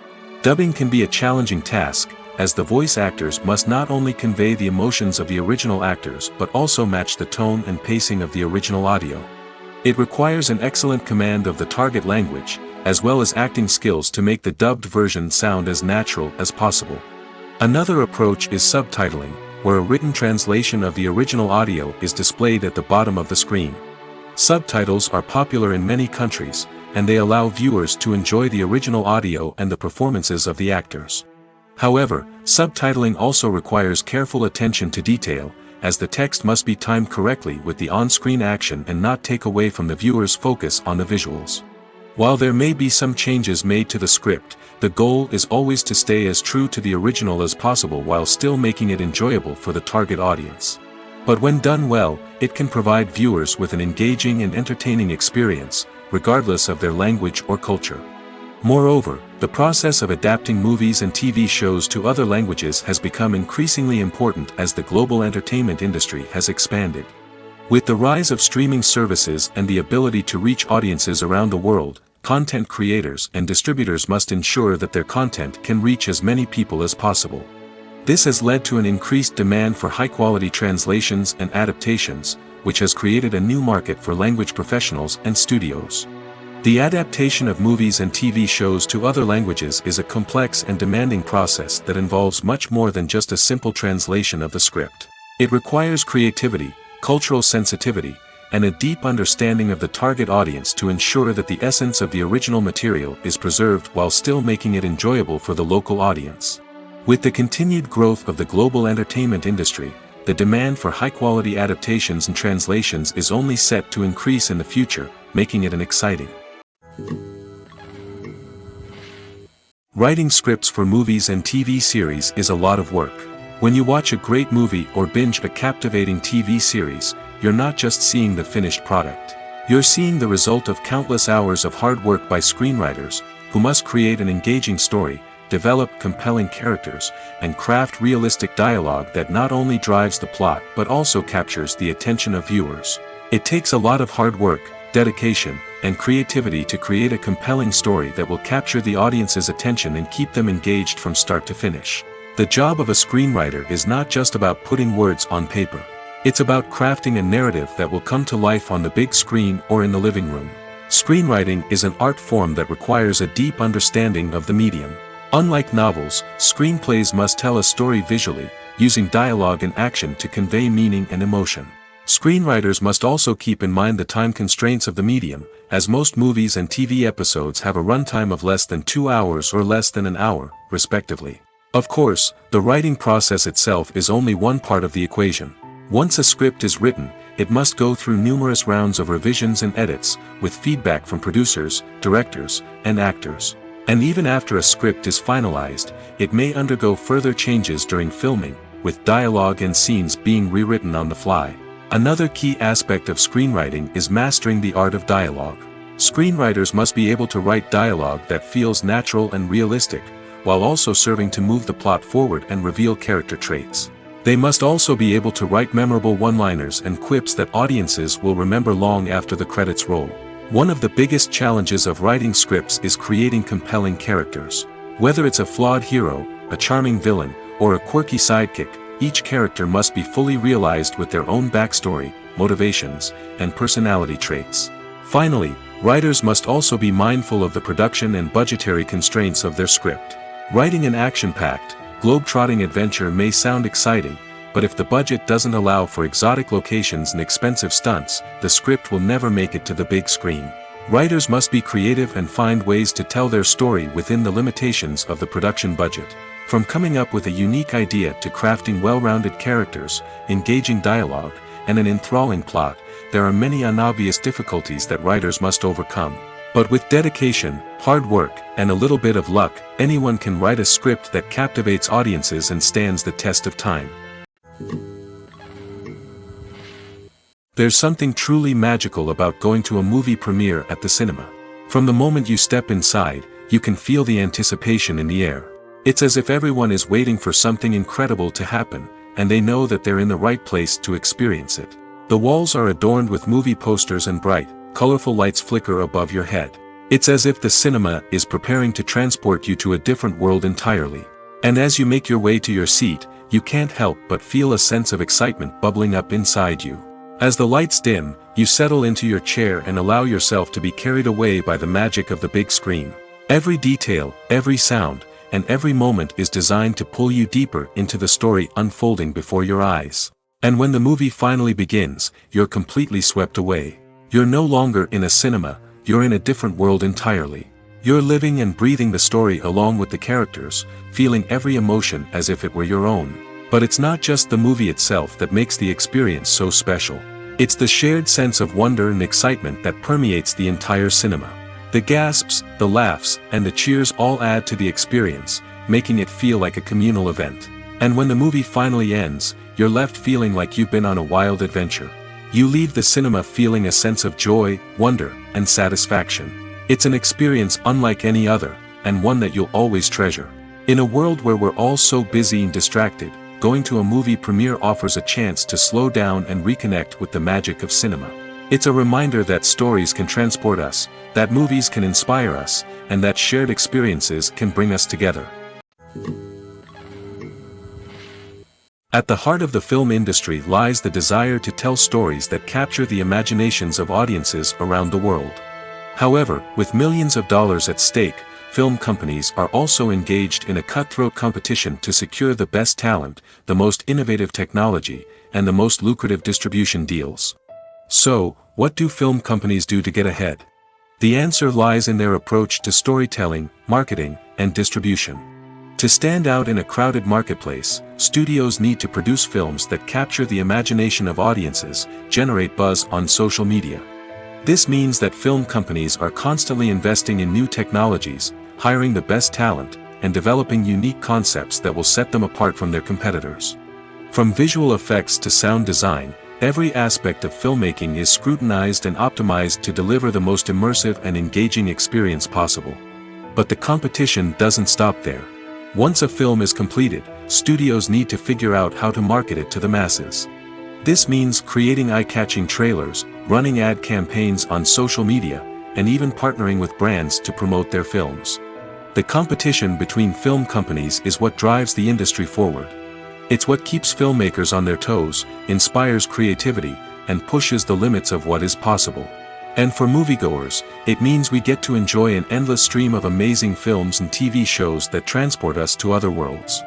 Dubbing can be a challenging task, as the voice actors must not only convey the emotions of the original actors but also match the tone and pacing of the original audio. It requires an excellent command of the target language, as well as acting skills to make the dubbed version sound as natural as possible. Another approach is subtitling, where a written translation of the original audio is displayed at the bottom of the screen. Subtitles are popular in many countries, and they allow viewers to enjoy the original audio and the performances of the actors. However, subtitling also requires careful attention to detail, as the text must be timed correctly with the on-screen action and not take away from the viewer's focus on the visuals. While there may be some changes made to the script, the goal is always to stay as true to the original as possible while still making it enjoyable for the target audience. But when done well, it can provide viewers with an engaging and entertaining experience, regardless of their language or culture. Moreover, the process of adapting movies and TV shows to other languages has become increasingly important as the global entertainment industry has expanded. With the rise of streaming services and the ability to reach audiences around the world, content creators and distributors must ensure that their content can reach as many people as possible. This has led to an increased demand for high-quality translations and adaptations, which has created a new market for language professionals and studios. The adaptation of movies and TV shows to other languages is a complex and demanding process that involves much more than just a simple translation of the script. It requires creativity, cultural sensitivity, and a deep understanding of the target audience to ensure that the essence of the original material is preserved while still making it enjoyable for the local audience. With the continued growth of the global entertainment industry, the demand for high-quality adaptations and translations is only set to increase in the future, making it an exciting. Writing scripts for movies and TV series is a lot of work. When you watch a great movie or binge a captivating TV series, you're not just seeing the finished product. You're seeing the result of countless hours of hard work by screenwriters, who must create an engaging story, develop compelling characters, and craft realistic dialogue that not only drives the plot but also captures the attention of viewers. It takes a lot of hard work, dedication, and creativity to create a compelling story that will capture the audience's attention and keep them engaged from start to finish. The job of a screenwriter is not just about putting words on paper. It's about crafting a narrative that will come to life on the big screen or in the living room. Screenwriting is an art form that requires a deep understanding of the medium. Unlike novels, screenplays must tell a story visually, using dialogue and action to convey meaning and emotion. Screenwriters must also keep in mind the time constraints of the medium, as most movies and TV episodes have a runtime of less than 2 hours or less than an hour, respectively. Of course, the writing process itself is only one part of the equation. Once a script is written, it must go through numerous rounds of revisions and edits, with feedback from producers, directors, and actors. And even after a script is finalized, it may undergo further changes during filming, with dialogue and scenes being rewritten on the fly. Another key aspect of screenwriting is mastering the art of dialogue. Screenwriters must be able to write dialogue that feels natural and realistic, while also serving to move the plot forward and reveal character traits. They must also be able to write memorable one-liners and quips that audiences will remember long after the credits roll. One of the biggest challenges of writing scripts is creating compelling characters. Whether it's a flawed hero, a charming villain, or a quirky sidekick, each character must be fully realized with their own backstory, motivations, and personality traits. Finally, writers must also be mindful of the production and budgetary constraints of their script. Writing an action-packed, globe-trotting adventure may sound exciting, but if the budget doesn't allow for exotic locations and expensive stunts, the script will never make it to the big screen. Writers must be creative and find ways to tell their story within the limitations of the production budget. From coming up with a unique idea to crafting well-rounded characters, engaging dialogue, and an enthralling plot, there are many unobvious difficulties that writers must overcome. But with dedication, hard work, and a little bit of luck, anyone can write a script that captivates audiences and stands the test of time. There's something truly magical about going to a movie premiere at the cinema. From the moment you step inside, you can feel the anticipation in the air. It's as if everyone is waiting for something incredible to happen, and they know that they're in the right place to experience it. The walls are adorned with movie posters and bright, colorful lights flicker above your head. It's as if the cinema is preparing to transport you to a different world entirely. And as you make your way to your seat, you can't help but feel a sense of excitement bubbling up inside you. As the lights dim, you settle into your chair and allow yourself to be carried away by the magic of the big screen. Every detail, every sound, and every moment is designed to pull you deeper into the story unfolding before your eyes. And when the movie finally begins, you're completely swept away. You're no longer in a cinema, you're in a different world entirely. You're living and breathing the story along with the characters, feeling every emotion as if it were your own. But it's not just the movie itself that makes the experience so special. It's the shared sense of wonder and excitement that permeates the entire cinema. The gasps, the laughs, and the cheers all add to the experience, making it feel like a communal event. And when the movie finally ends, you're left feeling like you've been on a wild adventure. You leave the cinema feeling a sense of joy, wonder, and satisfaction. It's an experience unlike any other, and one that you'll always treasure. In a world where we're all so busy and distracted, going to a movie premiere offers a chance to slow down and reconnect with the magic of cinema. It's a reminder that stories can transport us, that movies can inspire us, and that shared experiences can bring us together. At the heart of the film industry lies the desire to tell stories that capture the imaginations of audiences around the world. However, with millions of dollars at stake, film companies are also engaged in a cutthroat competition to secure the best talent, the most innovative technology, and the most lucrative distribution deals. So, what do film companies do to get ahead? The answer lies in their approach to storytelling, marketing, and distribution. To stand out in a crowded marketplace, studios need to produce films that capture the imagination of audiences, generate buzz on social media. This means that film companies are constantly investing in new technologies, hiring the best talent, and developing unique concepts that will set them apart from their competitors. From visual effects to sound design, every aspect of filmmaking is scrutinized and optimized to deliver the most immersive and engaging experience possible. But the competition doesn't stop there. Once a film is completed, studios need to figure out how to market it to the masses. This means creating eye-catching trailers, running ad campaigns on social media, and even partnering with brands to promote their films. The competition between film companies is what drives the industry forward. It's what keeps filmmakers on their toes, inspires creativity, and pushes the limits of what is possible. And for moviegoers, it means we get to enjoy an endless stream of amazing films and TV shows that transport us to other worlds.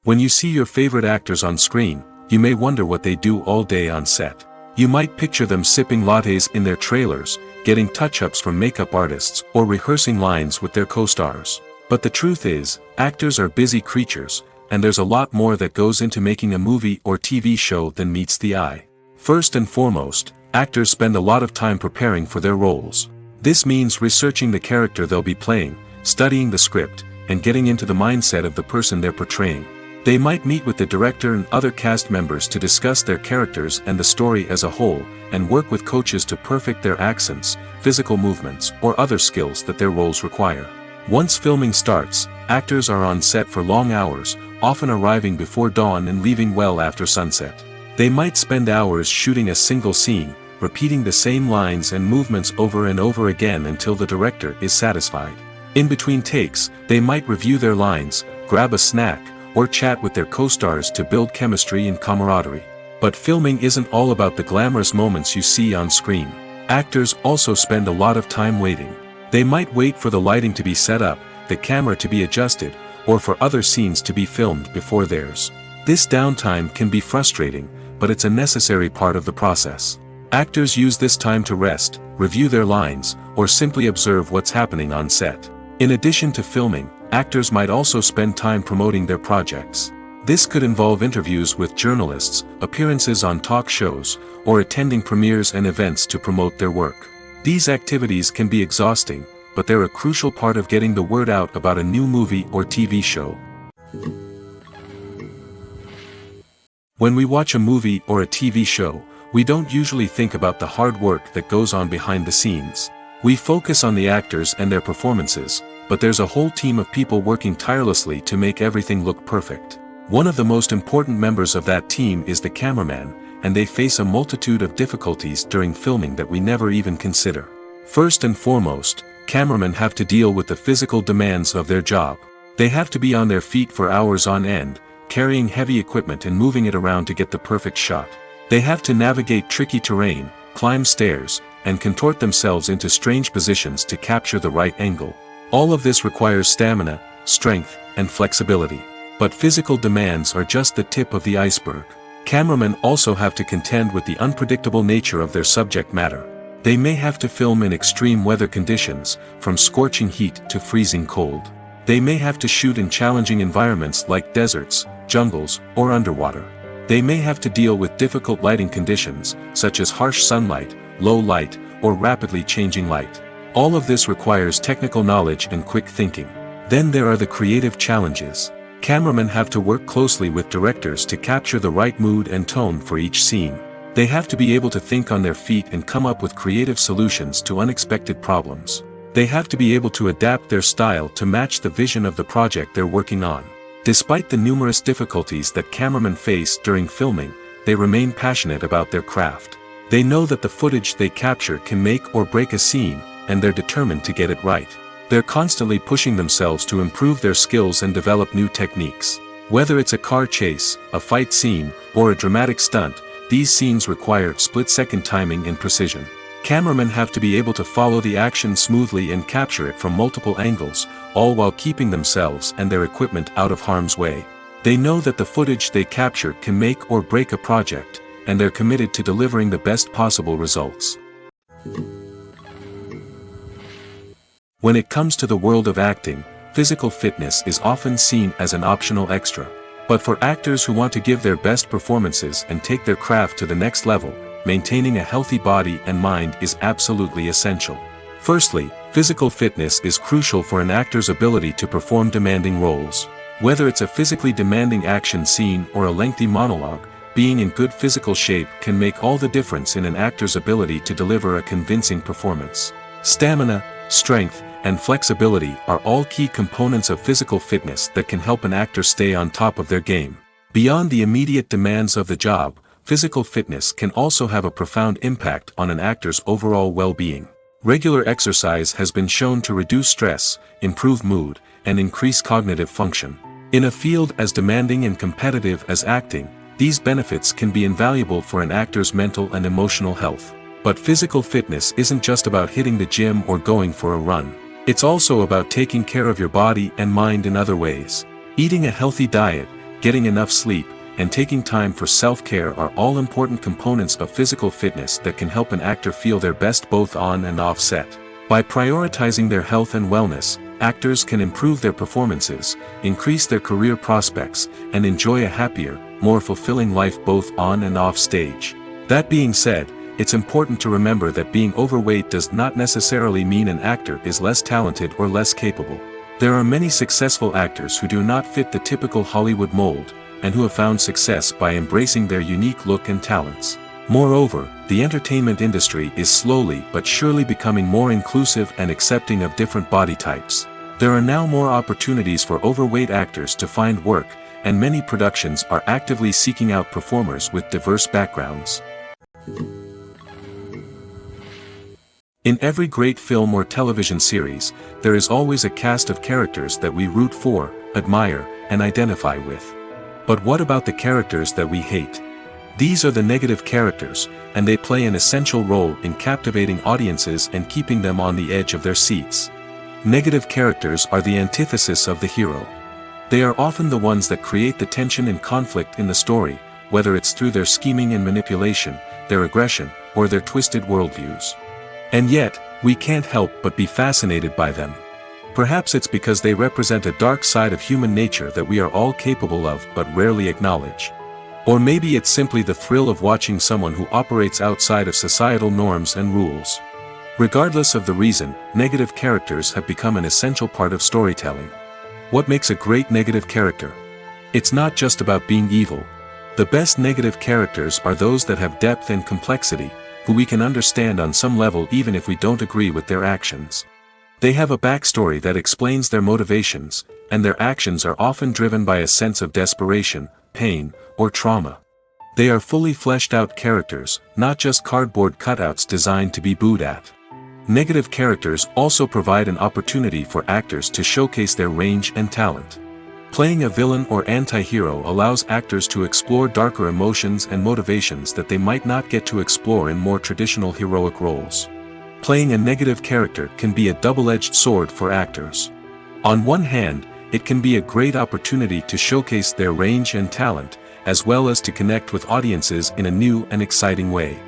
When you see your favorite actors on screen, you may wonder what they do all day on set. You might picture them sipping lattes in their trailers, getting touch-ups from makeup artists, or rehearsing lines with their co-stars. But the truth is, actors are busy creatures, and there's a lot more that goes into making a movie or TV show than meets the eye. First and foremost, actors spend a lot of time preparing for their roles. This means researching the character they'll be playing, studying the script, and getting into the mindset of the person they're portraying. They might meet with the director and other cast members to discuss their characters and the story as a whole, and work with coaches to perfect their accents, physical movements, or other skills that their roles require. Once filming starts, actors are on set for long hours, often arriving before dawn and leaving well after sunset. They might spend hours shooting a single scene, repeating the same lines and movements over and over again until the director is satisfied. In between takes, they might review their lines, grab a snack, or chat with their co-stars to build chemistry and camaraderie. But filming isn't all about the glamorous moments you see on screen. Actors also spend a lot of time waiting. They might wait for the lighting to be set up, the camera to be adjusted, or for other scenes to be filmed before theirs. This downtime can be frustrating, but it's a necessary part of the process. Actors use this time to rest, review their lines, or simply observe what's happening on set. In addition to filming, actors might also spend time promoting their projects. This could involve interviews with journalists, appearances on talk shows, or attending premieres and events to promote their work. These activities can be exhausting, but they're a crucial part of getting the word out about a new movie or TV show. When we watch a movie or a TV show, we don't usually think about the hard work that goes on behind the scenes. We focus on the actors and their performances, but there's a whole team of people working tirelessly to make everything look perfect. One of the most important members of that team is the cameraman, and they face a multitude of difficulties during filming that we never even consider. First and foremost, cameramen have to deal with the physical demands of their job. They have to be on their feet for hours on end, carrying heavy equipment and moving it around to get the perfect shot. They have to navigate tricky terrain, climb stairs, and contort themselves into strange positions to capture the right angle. All of this requires stamina, strength, and flexibility. But physical demands are just the tip of the iceberg. Cameramen also have to contend with the unpredictable nature of their subject matter. They may have to film in extreme weather conditions, from scorching heat to freezing cold. They may have to shoot in challenging environments like deserts, jungles, or underwater. They may have to deal with difficult lighting conditions, such as harsh sunlight, low light, or rapidly changing light. All of this requires technical knowledge and quick thinking. Then there are the creative challenges. Cameramen have to work closely with directors to capture the right mood and tone for each scene. They have to be able to think on their feet and come up with creative solutions to unexpected problems. They have to be able to adapt their style to match the vision of the project they're working on. Despite the numerous difficulties that cameramen face during filming, they remain passionate about their craft. They know that the footage they capture can make or break a scene, and they're determined to get it right. They're constantly pushing themselves to improve their skills and develop new techniques. Whether it's a car chase, a fight scene, or a dramatic stunt, these scenes require split-second timing and precision. Cameramen have to be able to follow the action smoothly and capture it from multiple angles, all while keeping themselves and their equipment out of harm's way. They know that the footage they capture can make or break a project, and they're committed to delivering the best possible results. When it comes to the world of acting, physical fitness is often seen as an optional extra. But for actors who want to give their best performances and take their craft to the next level, maintaining a healthy body and mind is absolutely essential. Firstly, physical fitness is crucial for an actor's ability to perform demanding roles. Whether it's a physically demanding action scene or a lengthy monologue, being in good physical shape can make all the difference in an actor's ability to deliver a convincing performance. Stamina, strength, and flexibility are all key components of physical fitness that can help an actor stay on top of their game. Beyond the immediate demands of the job, physical fitness can also have a profound impact on an actor's overall well-being. Regular exercise has been shown to reduce stress, improve mood, and increase cognitive function. In a field as demanding and competitive as acting, these benefits can be invaluable for an actor's mental and emotional health. But physical fitness isn't just about hitting the gym or going for a run. It's also about taking care of your body and mind in other ways. Eating a healthy diet, getting enough sleep, and taking time for self-care are all important components of physical fitness that can help an actor feel their best both on and off set. By prioritizing their health and wellness, actors can improve their performances, increase their career prospects, and enjoy a happier, more fulfilling life both on and off stage. That being said, it's important to remember that being overweight does not necessarily mean an actor is less talented or less capable. There are many successful actors who do not fit the typical Hollywood mold, and who have found success by embracing their unique look and talents. Moreover, the entertainment industry is slowly but surely becoming more inclusive and accepting of different body types. There are now more opportunities for overweight actors to find work, and many productions are actively seeking out performers with diverse backgrounds. In every great film or television series, there is always a cast of characters that we root for, admire, and identify with. But what about the characters that we hate? These are the negative characters, and they play an essential role in captivating audiences and keeping them on the edge of their seats. Negative characters are the antithesis of the hero. They are often the ones that create the tension and conflict in the story, whether it's through their scheming and manipulation, their aggression, or their twisted worldviews. And yet, we can't help but be fascinated by them. Perhaps it's because they represent a dark side of human nature that we are all capable of but rarely acknowledge. Or maybe it's simply the thrill of watching someone who operates outside of societal norms and rules. Regardless of the reason, negative characters have become an essential part of storytelling. What makes a great negative character? It's not just about being evil. The best negative characters are those that have depth and complexity, who we can understand on some level even if we don't agree with their actions. They have a backstory that explains their motivations, and their actions are often driven by a sense of desperation, pain, or trauma. They are fully fleshed out characters, not just cardboard cutouts designed to be booed at. Negative characters also provide an opportunity for actors to showcase their range and talent. Playing a villain or anti-hero allows actors to explore darker emotions and motivations that they might not get to explore in more traditional heroic roles. Playing a negative character can be a double-edged sword for actors. On one hand, it can be a great opportunity to showcase their range and talent, as well as to connect with audiences in a new and exciting way.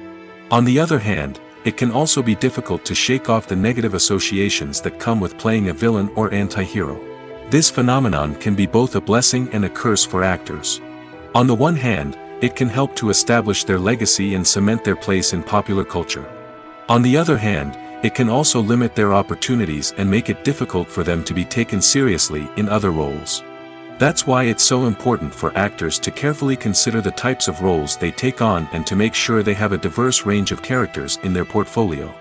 On the other hand, it can also be difficult to shake off the negative associations that come with playing a villain or anti-hero. This phenomenon can be both a blessing and a curse for actors. On the one hand, it can help to establish their legacy and cement their place in popular culture. On the other hand, it can also limit their opportunities and make it difficult for them to be taken seriously in other roles. That's why it's so important for actors to carefully consider the types of roles they take on and to make sure they have a diverse range of characters in their portfolio.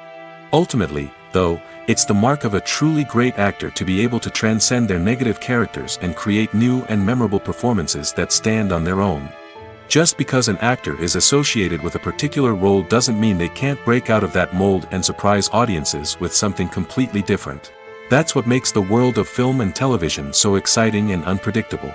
Ultimately, though, it's the mark of a truly great actor to be able to transcend their negative characters and create new and memorable performances that stand on their own. Just because an actor is associated with a particular role doesn't mean they can't break out of that mold and surprise audiences with something completely different. That's what makes the world of film and television so exciting and unpredictable.